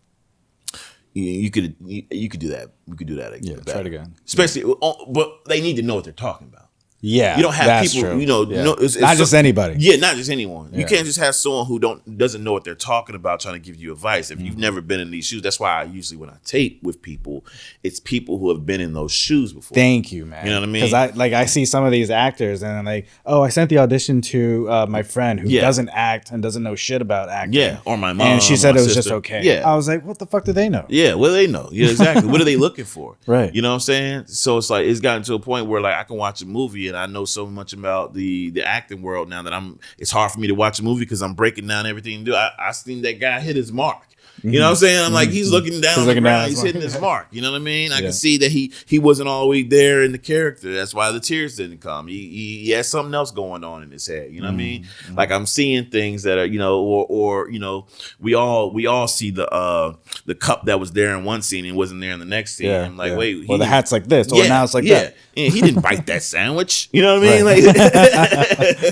Speaker 2: You could do that. We could do that again.
Speaker 1: Yeah, try it again.
Speaker 2: Especially, but they need to know what they're talking about.
Speaker 1: Yeah,
Speaker 2: you don't have people.
Speaker 1: True. It's not just anybody.
Speaker 2: Yeah, not just anyone. Yeah. You can't just have someone who doesn't know what they're talking about trying to give you advice. If you've never been in these shoes, that's why I usually, when I tape with people, it's people who have been in those shoes before.
Speaker 1: Thank you, man.
Speaker 2: You know what I mean?
Speaker 1: Because I see some of these actors and I'm like, oh, I sent the audition to my friend who doesn't act and doesn't know shit about acting.
Speaker 2: Yeah, or my mom.
Speaker 1: And she said it was just okay.
Speaker 2: Yeah,
Speaker 1: I was like, what the fuck do they know?
Speaker 2: Yeah, what do they know? Yeah, exactly. What are they looking for?
Speaker 1: Right.
Speaker 2: You know what I'm saying? So it's like it's gotten to a point where like I can watch a movie and I know so much about the acting world now that it's hard for me to watch a movie because I'm breaking down everything to do. I seen that guy hit his mark. You know what I'm saying? I'm like, he's looking down on the ground. He's hitting his mark. You know what I mean? I can see that he wasn't all the way there in the character. That's why the tears didn't come. He has something else going on in his head. You know what I mean? Like I'm seeing things that are, or we all see the cup that was there in one scene and wasn't there in the next scene. Yeah, I'm like, wait.
Speaker 1: Well, the hat's like this, or now it's like that.
Speaker 2: And he didn't bite that sandwich. You know what I mean? Right.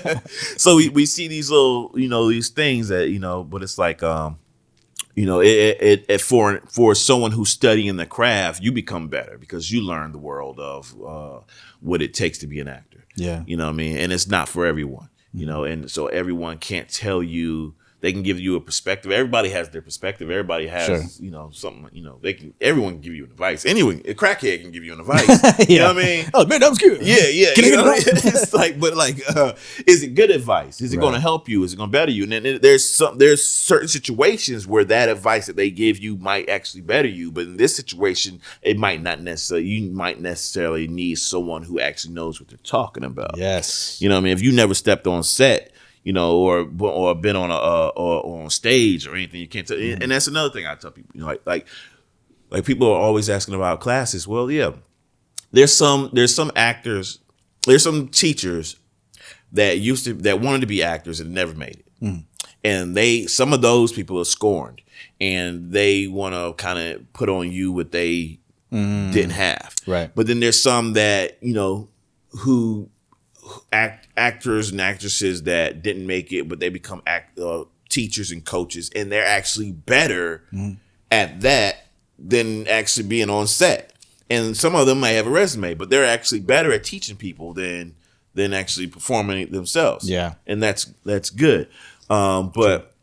Speaker 2: Like, so we see these little, these things that, but it's like, for someone who's studying the craft, you become better because you learn the world of what it takes to be an actor. Yeah. You know what I mean? And it's not for everyone, and so everyone can't tell you They can give you a perspective. Everybody has their perspective. Everybody has, something, everyone can give you advice. Anyway, a crackhead can give you an advice. You know what I mean?
Speaker 1: Oh, man, that was good.
Speaker 2: Yeah.
Speaker 1: Can I get it?
Speaker 2: It's like, but like, is it good advice? Is it going to help you? Is it going to better you? And then there's certain situations where that advice that they give you might actually better you. But in this situation, it might not necessarily, you might necessarily need someone who actually knows what they're talking about.
Speaker 1: Yes.
Speaker 2: You know what I mean? If you never stepped on set, or been on or on stage or anything, you can't tell. And that's another thing I tell people. Like people are always asking about classes. Well, yeah, there's some actors, there's some teachers that wanted to be actors and never made it, and some of those people are scorned, and they want to kind of put on you what they didn't have.
Speaker 1: Right.
Speaker 2: But then there's some that who actors and actresses that didn't make it, but they become teachers and coaches, and they're actually better at that than actually being on set. And some of them might have a resume, but they're actually better at teaching people than actually performing it themselves.
Speaker 1: Yeah,
Speaker 2: and that's good. But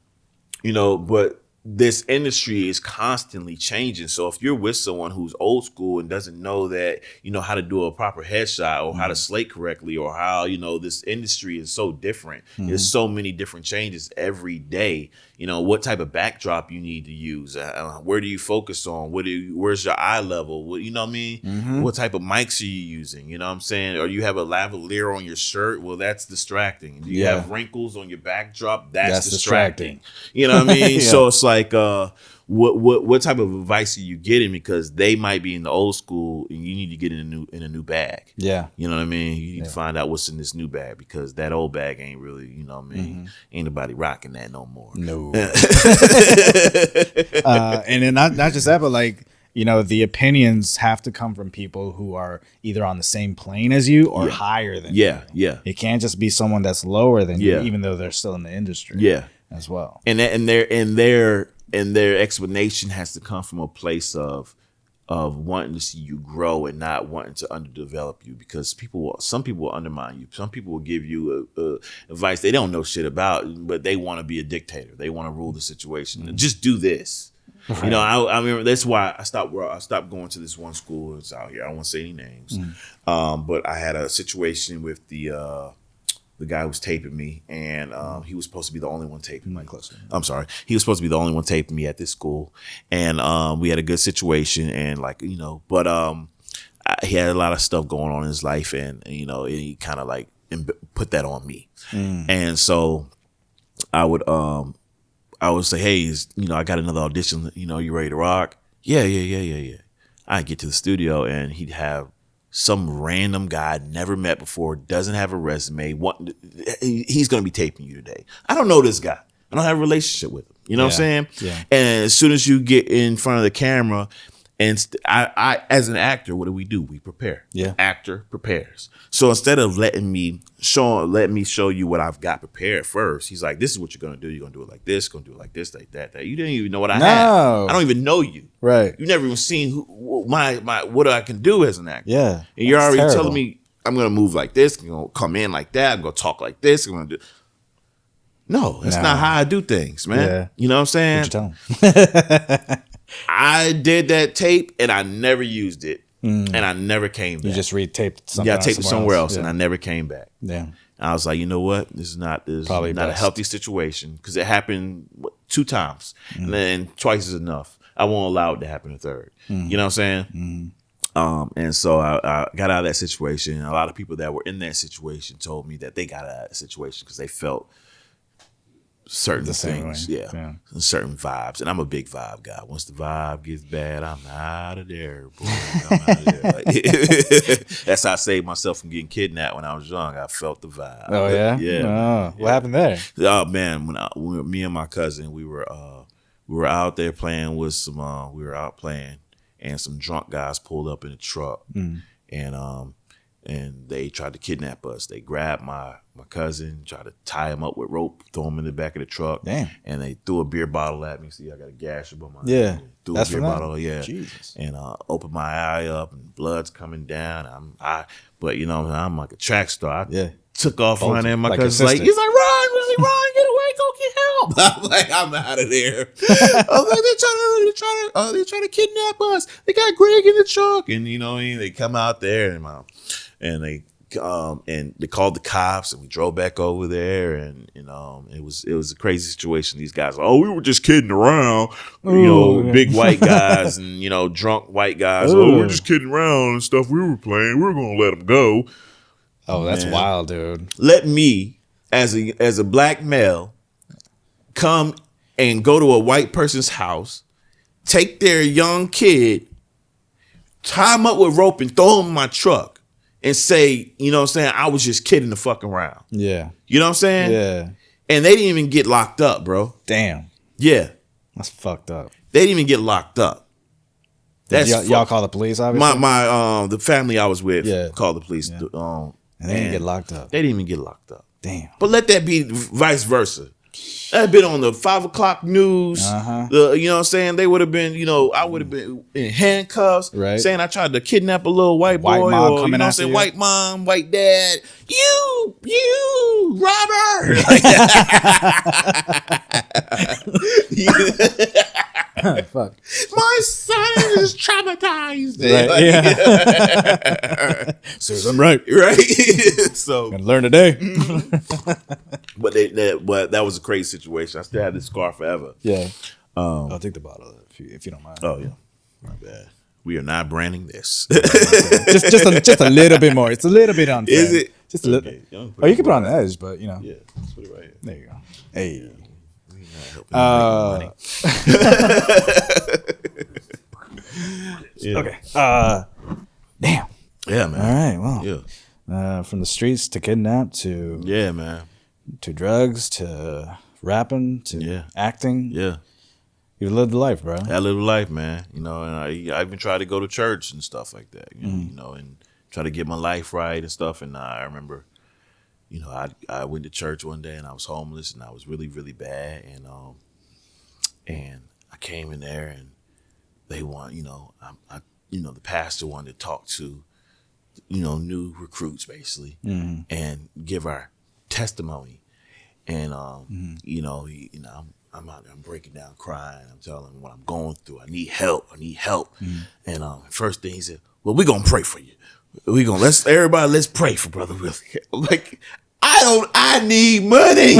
Speaker 2: this industry is constantly changing. So if you're with someone who's old school and doesn't know that, how to do a proper headshot or how to slate correctly, or how, this industry is so different. There's so many different changes every day. What type of backdrop you need to use. Where do you focus on? Where's your eye level? What I mean? What type of mics are you using? You know what I'm saying? Or you have a lavalier on your shirt? Well, that's distracting. Do you have wrinkles on your backdrop? That's distracting. You know what I mean? So it's like, what type of advice are you getting? Because they might be in the old school, and you need to get in a new bag. Yeah, you know what I mean. You need to find out what's in this new bag, because that old bag ain't really, ain't nobody rocking that no more. No.
Speaker 1: And then not just that, but like, the opinions have to come from people who are either on the same plane as you or higher than you. Yeah. It can't just be someone that's lower than you, even though they're still in the industry. Yeah. As well.
Speaker 2: And their explanation has to come from a place of wanting to see you grow and not wanting to underdevelop you, because some people will undermine you. Some people will give you advice they don't know shit about, but they want to be a dictator. They want to rule the situation. Just do this. Right. I remember that's why I stopped going to this one school that's out here. I won't say any names, but I had a situation with the guy who was taping me, and he was supposed to be the only one taping me. I'm sorry. He was supposed to be the only one taping me at this school. And we had a good situation, and but he had a lot of stuff going on in his life, and he kind of put that on me. And so I would say, hey, I got another audition, you ready to rock? Yeah. I'd get to the studio, and he'd have some random guy I'd never met before, doesn't have a resume. He's going to be taping you today. I don't know this guy. I don't have a relationship with him. You know what I'm saying? Yeah. And as soon as you get in front of the camera, and I as an actor, what do? We prepare. Yeah. Actor prepares. So instead of let me show you what I've got prepared first, he's like, this is what you're going to do. You're going to do it like this, going to do it like this, like that. You didn't even know what I have. I don't even know you. Right. You've never even seen what I can do as an actor. Yeah. And you're already telling me I'm going to move like this. I'm going to come in like that. I'm going to talk like this. I'm going to do. No, that's not how I do things, man. Yeah. You know what I'm saying? What you tell him? I did that tape and I never used it, and I never came back.
Speaker 1: You just retaped something.
Speaker 2: Yeah, I taped it somewhere else, and I never came back. Yeah, and I was like, you know what? This is not a healthy situation, because it happened 2 times, and then twice is enough. I won't allow it to happen a third. You know what I'm saying? And so I got out of that situation. And a lot of people that were in that situation told me that they got out of that situation because they felt certain things, certain vibes, and I'm a big vibe guy. Once the vibe gets bad, I'm out of there, boy. I'm out of there. That's how I saved myself from getting kidnapped when I was young. I felt the vibe.
Speaker 1: Oh yeah, yeah. What happened there?
Speaker 2: Oh man, when me and my cousin, we were out there playing with some. We were out playing, and some drunk guys pulled up in a truck, and they tried to kidnap us. They grabbed my cousin, tried to tie him up with rope, throw him in the back of the truck. Damn. And they threw a beer bottle at me. See, I got a gash above my head. Threw a beer bottle, Jesus. And opened my eye up, and blood's coming down. But I'm like a track star. took off running. And my
Speaker 1: like
Speaker 2: cousin's like,
Speaker 1: assistant.
Speaker 2: he's like, Ron, Willie, Ron, get away, go get help. I'm like, I'm out of there. I'm like, they're trying to kidnap us. They got Greg in the truck, and you know, they come out there and they called the cops, and we drove back over there, and you know, it was a crazy situation. These guys, we were just kidding around, you know, big white guys and you know, drunk white guys. We're just kidding around and stuff. We were playing. We were gonna let them go.
Speaker 1: Oh, that's wild, dude.
Speaker 2: Let me, as a black male, come and go to a white person's house, take their young kid, tie him up with rope, and throw him in my truck. And say, you know what I'm saying, I was just kidding the fuck around.
Speaker 1: Yeah.
Speaker 2: You know what I'm saying?
Speaker 1: Yeah.
Speaker 2: And they didn't even get locked up, bro.
Speaker 1: Damn.
Speaker 2: Yeah.
Speaker 1: That's fucked up.
Speaker 2: They didn't even get locked up. That's
Speaker 1: y'all call the police, obviously?
Speaker 2: My the family I was with called the police.
Speaker 1: Yeah. And they didn't get locked up.
Speaker 2: They didn't even get locked up.
Speaker 1: Damn.
Speaker 2: But let that be vice versa. That had been on the 5 o'clock news. You know what I'm saying? They would have been, you know, I would have been in handcuffs,
Speaker 1: right?
Speaker 2: Saying I tried to kidnap a little white boy,
Speaker 1: mom
Speaker 2: or
Speaker 1: coming
Speaker 2: you know what I'm saying, white mom, white dad. You, Robert.
Speaker 1: Fuck.
Speaker 2: My son is traumatized.
Speaker 1: Right. Yeah. So I'm right.
Speaker 2: Right. So
Speaker 1: gonna learn today.
Speaker 2: But that was a crazy situation. I still have this scar forever.
Speaker 1: Yeah. I'll take the bottle if you don't mind.
Speaker 2: Oh yeah. My bad. We are not branding this.
Speaker 1: just a little bit more. It's a little bit unfair.
Speaker 2: Is it?
Speaker 1: Just a little. Okay. You can put it on the edge, but you know.
Speaker 2: Yeah. Let's put it right here.
Speaker 1: There you go. Hey.
Speaker 2: Yeah.
Speaker 1: Okay. Damn.
Speaker 2: Yeah, man.
Speaker 1: All right. Well.
Speaker 2: Yeah.
Speaker 1: From the streets to kidnap to
Speaker 2: man,
Speaker 1: to drugs to rapping to acting.
Speaker 2: Yeah.
Speaker 1: You lived the life, bro.
Speaker 2: I lived a life, man. You know, and I even tried to go to church and stuff like that. You know, and try to get my life right and stuff. And I remember, you know, I went to church one day and I was homeless and I was really, really bad. And I came in there and they want, you know, the pastor wanted to talk to, you know, new recruits basically and give our testimony. And you know, I'm out there, I'm breaking down crying. I'm telling him what I'm going through. I need help. And first thing he said, well, we're gonna pray for you. Let's pray for Brother Willie. I'm like, I need money.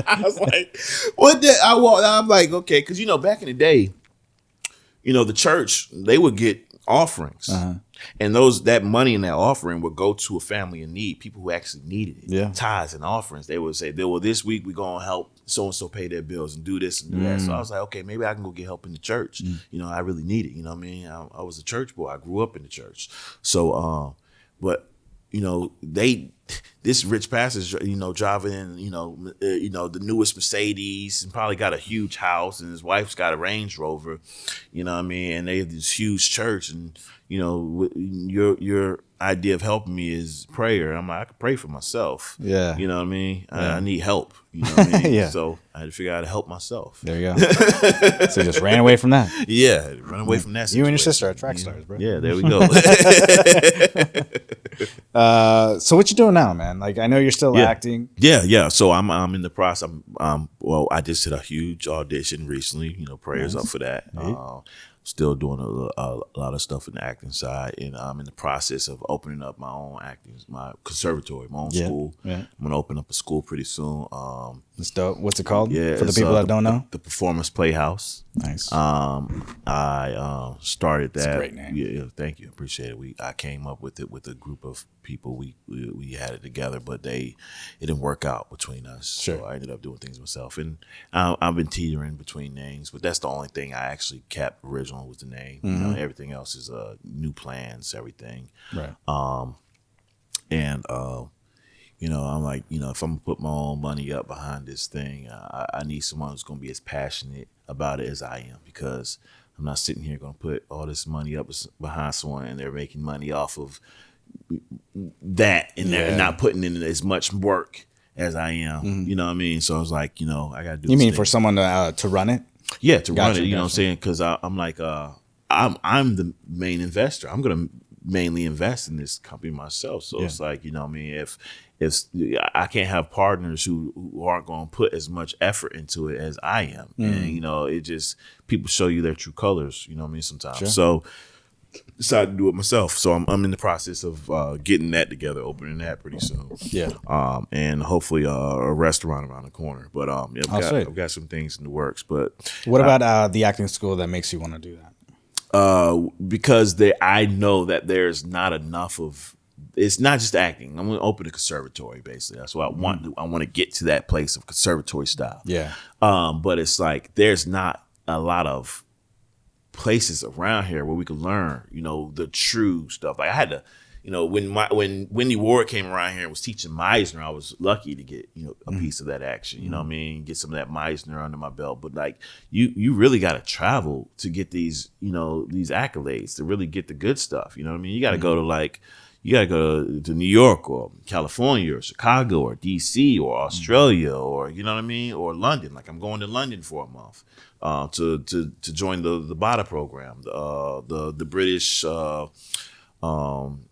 Speaker 2: I was like, I'm like, okay, because you know, back in the day, you know, the church, they would get offerings. And that money in that offering would go to a family in need, people who actually needed it.
Speaker 1: Yeah.
Speaker 2: Tithes and offerings. They would say, well, this week we're going to help so-and-so pay their bills and do this and do that. So I was like, okay, maybe I can go get help in the church. You know, I really need it. You know what I mean? I was a church boy. I grew up in the church. So, but, you know, this rich pastor's, you know, driving in, you know, the newest Mercedes and probably got a huge house, and his wife's got a Range Rover, you know what I mean? And they have this huge church, and, you know, your idea of helping me is prayer. I'm like, I can pray for myself. Yeah. You know what I mean? I need help. You know what I mean?
Speaker 1: Yeah.
Speaker 2: So I had to figure out how to help myself.
Speaker 1: There you go. So you just ran away from that.
Speaker 2: Yeah, run away from that situation.
Speaker 1: You and your sister are track stars, bro.
Speaker 2: Yeah, there we go.
Speaker 1: So what you doing now, man? Like, I know you're still acting.
Speaker 2: Yeah. So I'm in the process. Well, I just did a huge audition recently. You know, prayers up for that. Still doing a lot of stuff in the acting side, and I'm in the process of opening up my conservatory, my own school. Yeah. I'm gonna open up a school pretty soon.
Speaker 1: That's dope. What's it called?
Speaker 2: Yeah,
Speaker 1: for the people that don't know,
Speaker 2: the Performance Playhouse.
Speaker 1: Nice.
Speaker 2: I started that.
Speaker 1: That's a great name.
Speaker 2: Yeah, thank you, appreciate it. I came up with it with a group of people. We had it together, but it didn't work out between us.
Speaker 1: Sure.
Speaker 2: So I ended up doing things myself, and I've been teetering between names, but that's the only thing I actually kept original was the name. You know, everything else is new plans, everything.
Speaker 1: Right.
Speaker 2: You know, I'm like, you know, if I'm gonna put my own money up behind this thing, I need someone who's gonna be as passionate about it as I am, because I'm not sitting here gonna put all this money up behind someone and they're making money off of that, and they're not putting in as much work as I am. You know what I mean? So I was like, you know, I gotta do.
Speaker 1: You mean for someone to run it?
Speaker 2: Yeah, to run it. You know what I'm saying? Because I'm like, I'm the main investor. I'm gonna mainly invest in this company myself. So it's like, you know what I mean, if I can't have partners who aren't going to put as much effort into it as I am. And, you know, it just, people show you their true colors, you know what I mean, sometimes.
Speaker 1: Sure.
Speaker 2: So decided to do it myself. So I'm in the process of getting that together, opening that pretty soon.
Speaker 1: Yeah.
Speaker 2: And hopefully a restaurant around the corner. But I've got some things in the works. But
Speaker 1: what about the acting school that makes you want to do that?
Speaker 2: Because I know that there's not enough of. It's not just acting. I'm going to open a conservatory, basically. That's what I want. I want to get to that place of conservatory style.
Speaker 1: Yeah.
Speaker 2: But it's like there's not a lot of places around here where we could learn, you know, the true stuff. Like I had to, you know, when Wendy Ward came around here and was teaching Meisner, I was lucky to get, you know, a piece of that action. You know what I mean? Get some of that Meisner under my belt. But like you really got to travel to get these, you know, these accolades to really get the good stuff. You know what I mean? You got to go to like. You got to go to New York or California or Chicago or DC or Australia or, you know what I mean, or London. Like I'm going to London for a month to join the BADA program, the British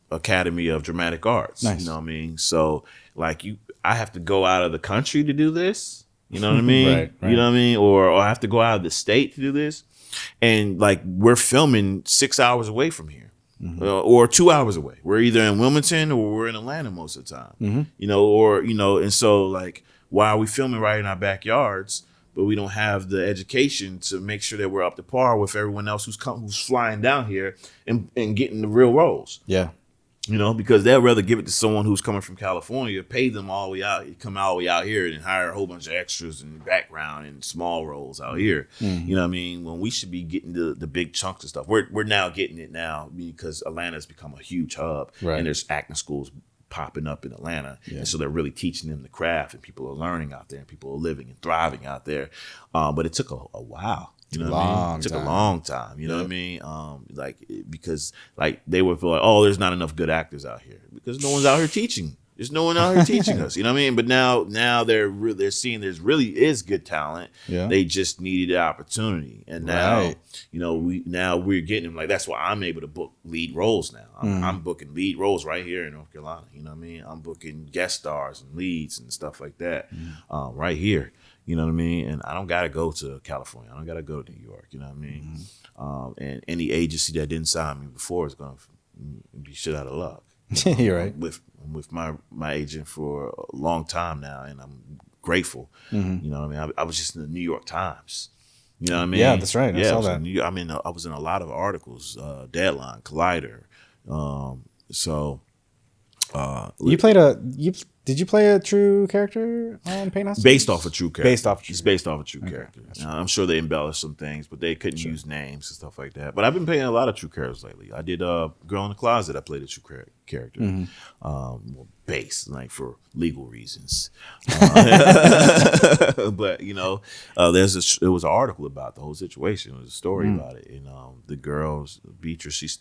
Speaker 2: Academy of Dramatic Arts.
Speaker 1: Nice.
Speaker 2: You know what I mean? So like I have to go out of the country to do this. You know what I mean?
Speaker 1: Right.
Speaker 2: You know what I mean? Or I have to go out of the state to do this. And like we're filming 6 hours away from here. Or 2 hours away. We're either in Wilmington or we're in Atlanta most of the time. You know, or, you know, and so like, why are we filming right in our backyards, but we don't have the education to make sure that we're up to par with everyone else who's flying down here and getting the real roles?
Speaker 1: Yeah.
Speaker 2: You know, because they'll rather give it to someone who's coming from California, pay them all the way out, come all the way out here and hire a whole bunch of extras and background and small roles out here. You know what I mean? When we should be getting the big chunks of stuff. We're now getting it now because Atlanta's become a huge hub.
Speaker 1: Right.
Speaker 2: And there's acting schools popping up in Atlanta. And so they're really teaching them the craft and people are learning out there and people are living and thriving out there. But it took a while. You know what I mean? It took a long time. You know what I mean? Because like they would feel like, oh, there's not enough good actors out here because no one's out here teaching. There's no one out here teaching us. You know what I mean? But now they're seeing there's really is good talent.
Speaker 1: Yeah.
Speaker 2: They just needed the opportunity, and now you know we're getting them. Like that's why I'm able to book lead roles now. I'm booking lead roles right here in North Carolina. You know what I mean? I'm booking guest stars and leads and stuff like that right here. You know what I mean? And I don't got to go to California. I don't got to go to New York. You know what I mean? And any agency that didn't sign me before is going to be shit out of luck.
Speaker 1: You're right.
Speaker 2: I'm with my agent for a long time now, and I'm grateful. You know what I mean? I was just in the New York Times. You know what I mean?
Speaker 1: Yeah, that's right. I saw that.
Speaker 2: I was in a lot of articles, Deadline, Collider.
Speaker 1: Did you play a true character on Paint House?
Speaker 2: Based off a true character.
Speaker 1: It's based off a true
Speaker 2: character. I'm sure they embellished some things, but they couldn't use names and stuff like that. But I've been playing a lot of true characters lately. I did Girl in the Closet. I played a true character. Base, like for legal reasons. But you know, there was an article about the whole situation. There was a story about it. And the girls, Beatrice,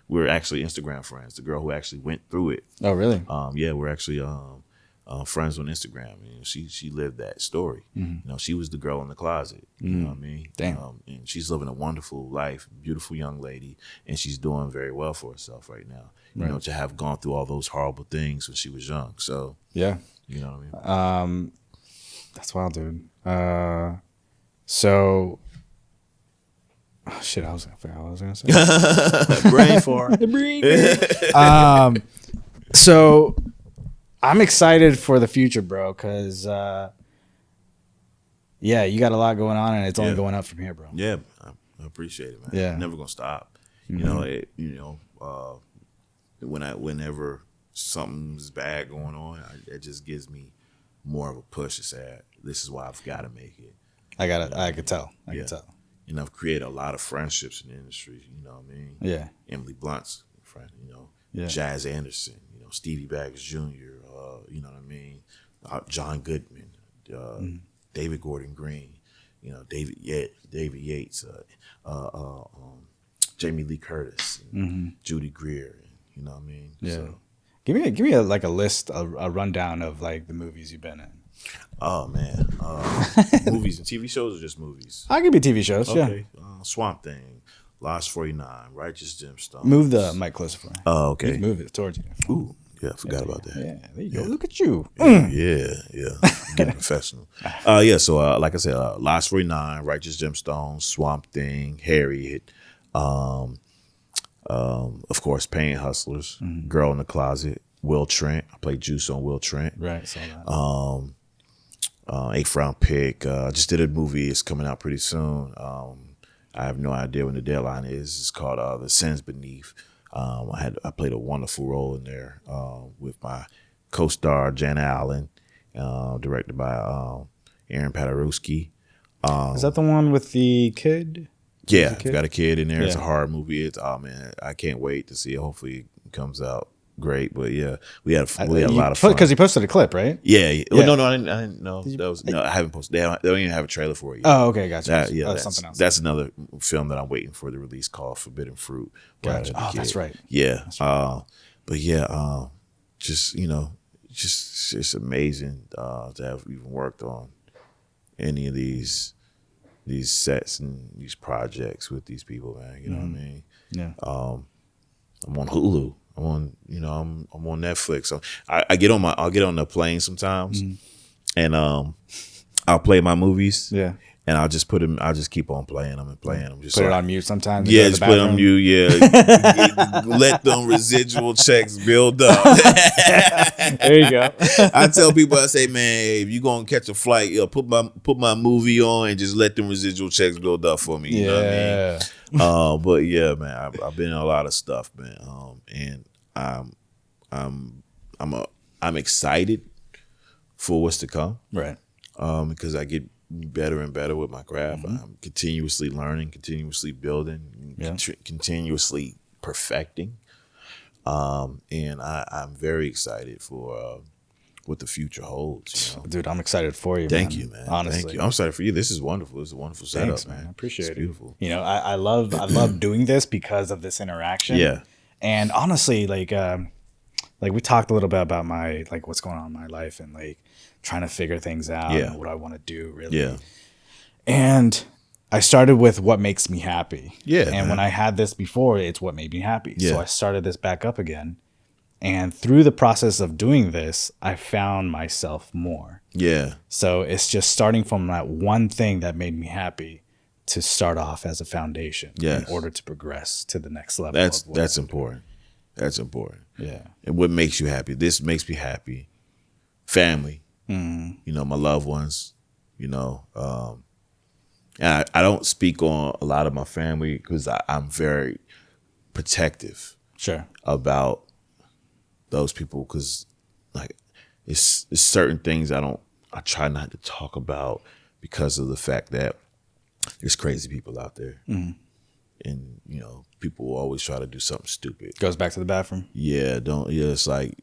Speaker 2: we're actually Instagram friends. The girl who actually went through it.
Speaker 1: Oh, really?
Speaker 2: We're actually friends on Instagram. And she lived that story. You know, she was the girl in the closet. You know what I mean?
Speaker 1: Damn.
Speaker 2: And she's living a wonderful life, beautiful young lady, and she's doing very well for herself right now. You know, to have gone through all those horrible things when she was young. So
Speaker 1: yeah,
Speaker 2: you know what I mean.
Speaker 1: That's wild, dude. So, oh, shit, I forgot what I was gonna say.
Speaker 2: Brain fart.
Speaker 1: So I'm excited for the future, bro, because you got a lot going on, and it's only going up from here, bro.
Speaker 2: Yeah, I appreciate it, man.
Speaker 1: Yeah,
Speaker 2: I'm never gonna stop. You know, whenever something's bad going on, it just gives me more of a push to say, this is why I've got to make it.
Speaker 1: I could tell. I could tell.
Speaker 2: And I've created a lot of friendships in the industry. You know what I mean? Yeah. Emily Blunt's friend. You know, Jazz Anderson. You know, Stevie Baggs Jr. You know what I mean? John Goodman. David Gordon Green. You know, David Yates. Jamie Lee Curtis. Judy Greer. You know what I mean?
Speaker 1: Yeah.
Speaker 2: So,
Speaker 1: give me a list, a rundown of like the movies you've been in.
Speaker 2: Oh man, movies and TV shows or just movies?
Speaker 1: I could be TV shows.
Speaker 2: Okay.
Speaker 1: Yeah.
Speaker 2: Swamp Thing, Lost 49, Righteous Gemstones.
Speaker 1: Move the mic closer for me.
Speaker 2: Oh,
Speaker 1: You
Speaker 2: okay.
Speaker 1: can move it towards you.
Speaker 2: Ooh, yeah, I forgot about that.
Speaker 1: Yeah, there you go. Look at you.
Speaker 2: Yeah. Getting professional. So like I said, Lost 49, Righteous Gemstones, Swamp Thing, Harriet, of course, Pain Hustlers, Girl in the Closet, Will Trent. I played Juice on Will Trent.
Speaker 1: Right, saw that.
Speaker 2: 8th Round Pick. I just did a movie. It's coming out pretty soon. I have no idea when the deadline is. It's called The Sins Beneath. I played a wonderful role in there with my co-star Jana Allen, directed by Aaron Paderewski.
Speaker 1: Is that the one with the kid?
Speaker 2: Yeah, I've got a kid in there.
Speaker 1: Yeah.
Speaker 2: It's a horror movie. It's man, I can't wait to see it. Hopefully it comes out great. But yeah, we had a lot of fun
Speaker 1: Because you posted a clip, right?
Speaker 2: Yeah. Well, no, I didn't know. I haven't posted. They don't even have a trailer for it yet.
Speaker 1: Oh, okay, gotcha.
Speaker 2: That's
Speaker 1: something else.
Speaker 2: That's another film that I'm waiting for the release called Forbidden Fruit.
Speaker 1: Gotcha. Oh, that's right.
Speaker 2: Yeah. But yeah, just it's amazing to have even worked on any of these sets and these projects with these people, man. You know what I mean?
Speaker 1: Yeah.
Speaker 2: I'm on Hulu. I'm on Netflix. So I'll get on the plane sometimes, and I'll play my movies.
Speaker 1: Yeah.
Speaker 2: And I'll just I'll just keep on playing them and playing them. Just
Speaker 1: Put it on mute sometimes.
Speaker 2: Yeah, just put it on mute. Yeah, let them residual checks build up.
Speaker 1: There you go.
Speaker 2: I tell people, I say, man, if you gonna catch a flight, put my movie on and just let them residual checks build up for me. You know what I mean? But yeah, man, I've been in a lot of stuff, man, and I'm excited for what's to come.
Speaker 1: Right.
Speaker 2: Because I get better and better with my craft. I'm continuously learning, continuously building, continuously perfecting. And I'm very excited for what the future holds. You know?
Speaker 1: Dude, I'm excited for you.
Speaker 2: Thank you, man.
Speaker 1: Honestly,
Speaker 2: thank you. I'm excited for you. This is wonderful. This is a wonderful setup,
Speaker 1: thanks, man. I appreciate it.
Speaker 2: Beautiful.
Speaker 1: You know, I love doing this because of this interaction.
Speaker 2: Yeah.
Speaker 1: And honestly, like we talked a little bit about my what's going on in my life and trying to figure things out and what I want to do really.
Speaker 2: Yeah.
Speaker 1: And I started with what makes me happy.
Speaker 2: Yeah.
Speaker 1: And when I had this before, it's what made me happy.
Speaker 2: Yeah.
Speaker 1: So I started this back up again. And through the process of doing this, I found myself more.
Speaker 2: Yeah.
Speaker 1: So it's just starting from that one thing that made me happy to start off as a foundation in order to progress to the next level.
Speaker 2: That's important. That's important.
Speaker 1: Yeah.
Speaker 2: And what makes you happy? This makes me happy. Family. You know, my loved ones. You know, and I don't speak on a lot of my family because I'm very protective.
Speaker 1: Sure.
Speaker 2: About those people because it's certain things I try not to talk about because of the fact that there's crazy people out there. And you know, people will always try to do something stupid.
Speaker 1: Goes back to the bathroom.
Speaker 2: It's like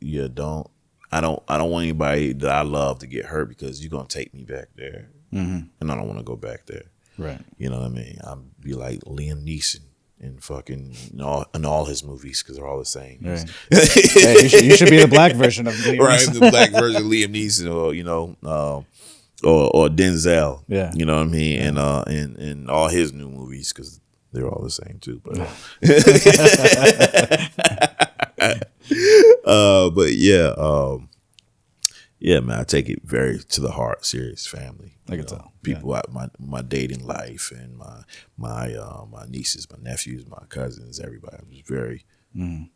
Speaker 2: I don't want anybody that I love to get hurt because you're gonna take me back there. And I don't want to go back there.
Speaker 1: Right.
Speaker 2: You know what I mean? I'd be like Liam Neeson in fucking in all his movies because they're all the same.
Speaker 1: Right. Hey, you should be the black version of Liam
Speaker 2: right,
Speaker 1: Neeson.
Speaker 2: the black version of Liam Neeson, or you know, or Denzel.
Speaker 1: Yeah,
Speaker 2: you know what I mean, and all his new movies because they're all the same too. But but yeah, man, I take it very to the heart. Serious family.
Speaker 1: I can tell.
Speaker 2: People out my dating life and my nieces, my nephews, my cousins, everybody. I'm just very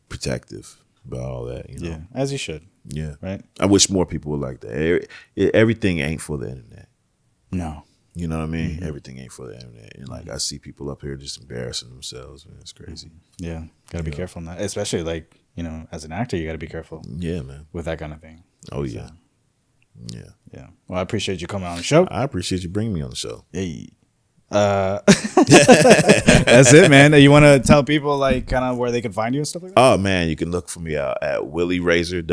Speaker 2: protective about all that. You know?
Speaker 1: Yeah, as you should.
Speaker 2: Yeah,
Speaker 1: right.
Speaker 2: I wish more people were like that. Everything ain't for the internet.
Speaker 1: No.
Speaker 2: You know what I mean? Everything ain't for the internet. And I see people up here just embarrassing themselves, man. It's crazy.
Speaker 1: Yeah, gotta be careful on that. Especially as an actor, you gotta be careful.
Speaker 2: Yeah, man.
Speaker 1: With that kind of thing.
Speaker 2: Oh yeah.
Speaker 1: So.
Speaker 2: Yeah.
Speaker 1: Yeah. Well, I appreciate you coming on the show.
Speaker 2: I appreciate you bringing me on the show.
Speaker 1: Hey. That's it, man. You want to tell people kind of where they can find you and stuff like that?
Speaker 2: Oh man, you can look for me out at Willie Raysor,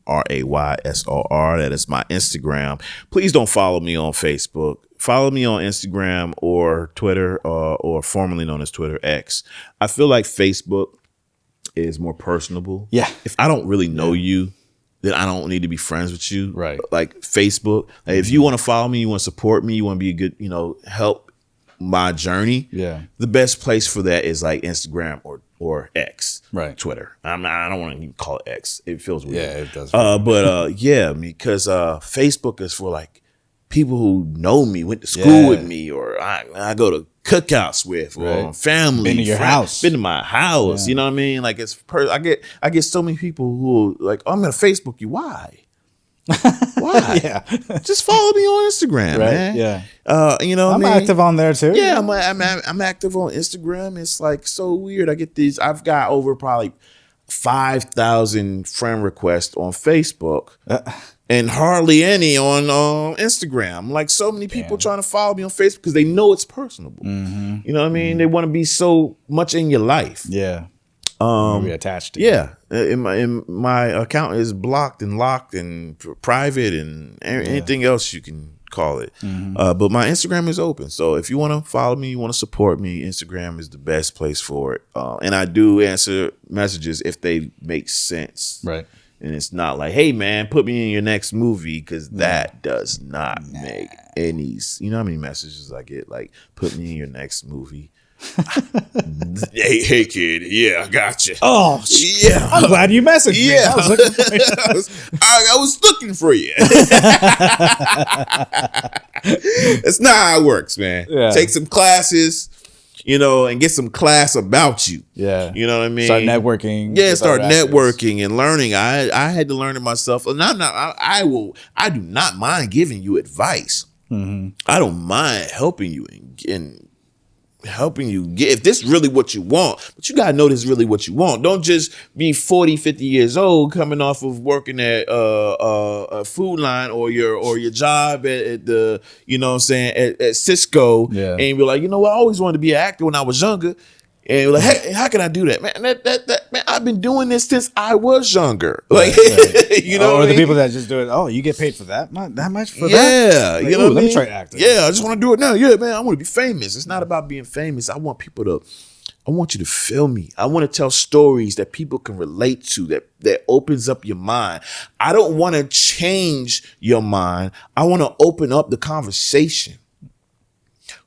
Speaker 2: WILLIERAYSOR. That is my Instagram. Please don't follow me on Facebook. Follow me on Instagram or Twitter, or formerly known as Twitter X. I feel like Facebook is more personable.
Speaker 1: Yeah.
Speaker 2: If I don't really know you, then I don't need to be friends with you.
Speaker 1: Right.
Speaker 2: Like Facebook. If you want to follow me, you want to support me, you want to be a good, help my journey, the best place for that is like Instagram or X,
Speaker 1: right?
Speaker 2: Twitter. I don't want to even call it X. It feels weird.
Speaker 1: Yeah, it does.
Speaker 2: Because Facebook is for like people who know me, went to school with me, or I go to cookouts with, or family,
Speaker 1: been to your house,
Speaker 2: been to my house. You know what I mean? Like I get so many people who are like, oh, I'm gonna Facebook you. Why? Why? Just follow me on Instagram, man. You know,
Speaker 1: I'm active on there too.
Speaker 2: Yeah, I'm active on Instagram. It's like so weird. I've got over probably 5,000 friend requests on Facebook, and hardly any on Instagram. Like so many people trying to follow me on Facebook because they know it's personable. You know what I mean? They want to be so much in your life.
Speaker 1: Yeah. Be attached to
Speaker 2: my account is blocked and locked and private and anything else you can call it. But my Instagram is open. So if you want to follow me, you want to support me, Instagram is the best place for it. And I do answer messages if they make sense.
Speaker 1: Right.
Speaker 2: And it's not like, hey, man, put me in your next movie, because that does not make any. You know how many messages I get? Like, put me in your next movie. hey kid, I got you.
Speaker 1: Oh yeah, I'm glad you messaged me.
Speaker 2: I was looking for you. I was looking for you. That's not how it works, man. Take some classes, and get some class about you. You know what I mean?
Speaker 1: Start networking.
Speaker 2: Start networking and learning. I had to learn it myself. And I do not mind giving you advice. I don't mind helping you and helping you get, if this is really what you want, but you got to know this is really what you want. Don't just be 40, 50 years old coming off of working at a food line or your job at the, at Cisco, and be like, I always wanted to be an actor when I was younger. And you're like, hey, how can I do that? Man, man, I've been doing this since I was younger. Like,
Speaker 1: or the people that just do it. Oh, you get paid for that much for that?
Speaker 2: Like,
Speaker 1: let me try acting.
Speaker 2: Yeah, I just want to do it now. Yeah, man, I want to be famous. It's not about being famous. I want you to feel me. I want to tell stories that people can relate to, that opens up your mind. I don't want to change your mind. I want to open up the conversation.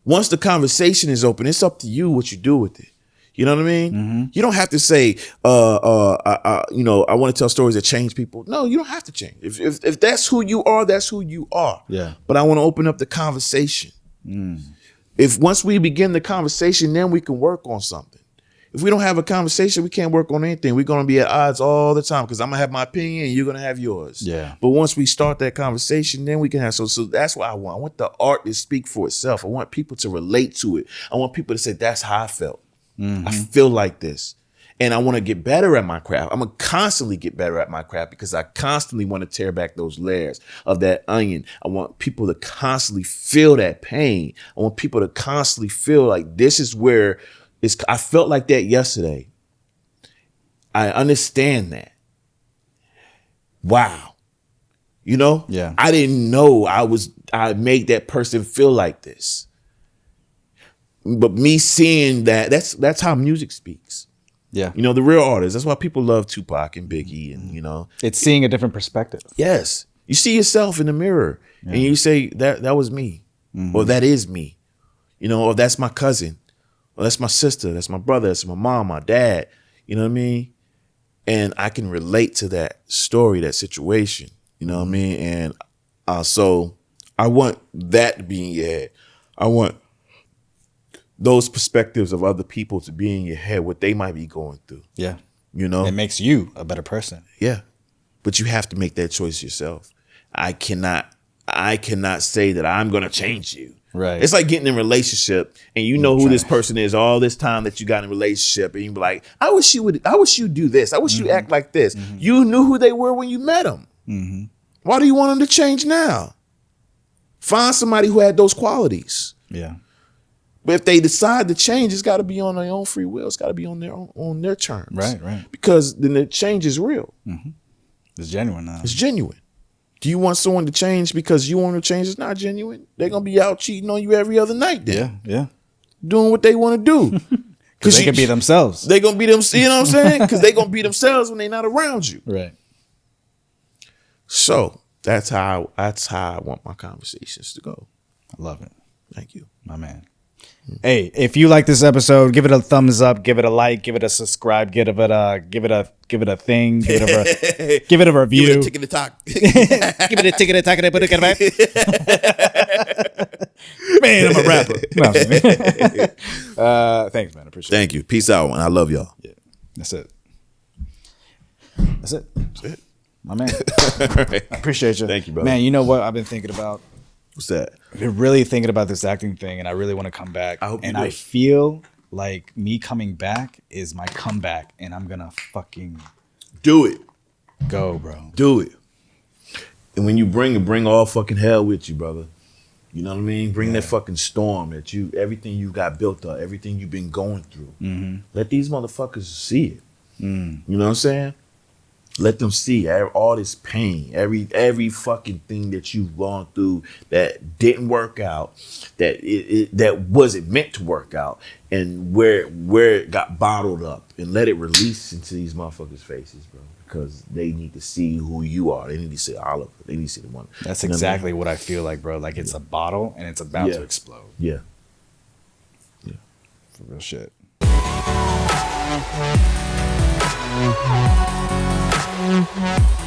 Speaker 2: Once the conversation is open, it's up to you what you do with it. You know what I mean? You don't have to say, I want to tell stories that change people. No, you don't have to change. If that's who you are, that's who you are.
Speaker 1: Yeah.
Speaker 2: But I want to open up the conversation. If once we begin the conversation, then we can work on something. If we don't have a conversation, we can't work on anything. We're going to be at odds all the time because I'm going to have my opinion and you're going to have yours.
Speaker 1: Yeah.
Speaker 2: But once we start that conversation, then we can have, so that's what I want. I want the art to speak for itself. I want people to relate to it. I want people to say, that's how I felt. I feel like this. And I want to get better at my craft. I'm going to constantly get better at my craft because I constantly want to tear back those layers of that onion. I want people to constantly feel that pain. I want people to constantly feel like this is where I felt like that yesterday. I understand that. Wow.
Speaker 1: Yeah.
Speaker 2: I didn't know I made that person feel like this. But me seeing that's how music speaks.
Speaker 1: Yeah.
Speaker 2: The real artists. That's why people love Tupac and Biggie and
Speaker 1: It's seeing a different perspective.
Speaker 2: Yes. You see yourself in the mirror and you say that was me. Or that is me. Or that's my cousin. Or that's my sister. That's my brother. That's my mom, my dad. You know what I mean? And I can relate to that story, that situation. You know what I mean? And so I want that to be in your head. I want those perspectives of other people to be in your head, what they might be going through.
Speaker 1: Yeah.
Speaker 2: It
Speaker 1: makes you a better person.
Speaker 2: Yeah. But you have to make that choice yourself. I cannot say that I'm going to change you.
Speaker 1: Right.
Speaker 2: It's like getting in a relationship and you know who this person is all this time that you got in a relationship and you be like, I wish you do this. I wish you act like this. You knew who they were when you met them. Why do you want them to change now? Find somebody who had those qualities.
Speaker 1: Yeah.
Speaker 2: But if they decide to change, it's got to be on their own free will. It's got to be on their terms.
Speaker 1: Right.
Speaker 2: Because then the change is real.
Speaker 1: It's genuine now.
Speaker 2: It's genuine. Do you want someone to change because you want to change? It's not genuine. They're going to be out cheating on you every other night then.
Speaker 1: Yeah.
Speaker 2: Doing what they want to do.
Speaker 1: Because they can be themselves.
Speaker 2: They're going to be them. You know what I'm saying? Because they're going to be themselves when they're not around you.
Speaker 1: Right.
Speaker 2: So that's how I want my conversations to go.
Speaker 1: I love it.
Speaker 2: Thank you.
Speaker 1: My man. Hey, if you like this episode, give it a thumbs up, give it a like, give it a subscribe, give it a thing, give it a review.
Speaker 2: Give it a ticket to talk.
Speaker 1: Give it a ticket attack and put it back. Man, I'm a rapper. No, thanks, man. I appreciate it.
Speaker 2: Thank you. Peace out, and I love y'all.
Speaker 1: Yeah, that's it. That's it. My man.
Speaker 2: Right.
Speaker 1: I appreciate you.
Speaker 2: Thank you, brother.
Speaker 1: Man, you know what I've been thinking about?
Speaker 2: What's that?
Speaker 1: I've been really thinking about this acting thing, and I really want to come back.
Speaker 2: I hope you
Speaker 1: and
Speaker 2: do.
Speaker 1: I feel like me coming back is my comeback, and I'm gonna fucking
Speaker 2: Do it.
Speaker 1: go, bro.
Speaker 2: Do it. And when you bring all fucking hell with you, brother. You know what I mean? Bring that fucking storm everything you got built up, everything you've been going through.
Speaker 1: Mm-hmm.
Speaker 2: Let these motherfuckers see it.
Speaker 1: Mm.
Speaker 2: You know what I'm saying? Let them see all this pain, every fucking thing that you've gone through that didn't work out, that wasn't meant to work out, and where it got bottled up, and let it release into these motherfuckers' faces, bro. Because they need to see who you are. They need to see Oliver. They need to see the one.
Speaker 1: That's
Speaker 2: You know
Speaker 1: exactly what I feel like, bro. Like it's a bottle and it's about to explode.
Speaker 2: Yeah.
Speaker 1: For real shit.
Speaker 3: Mm-hmm.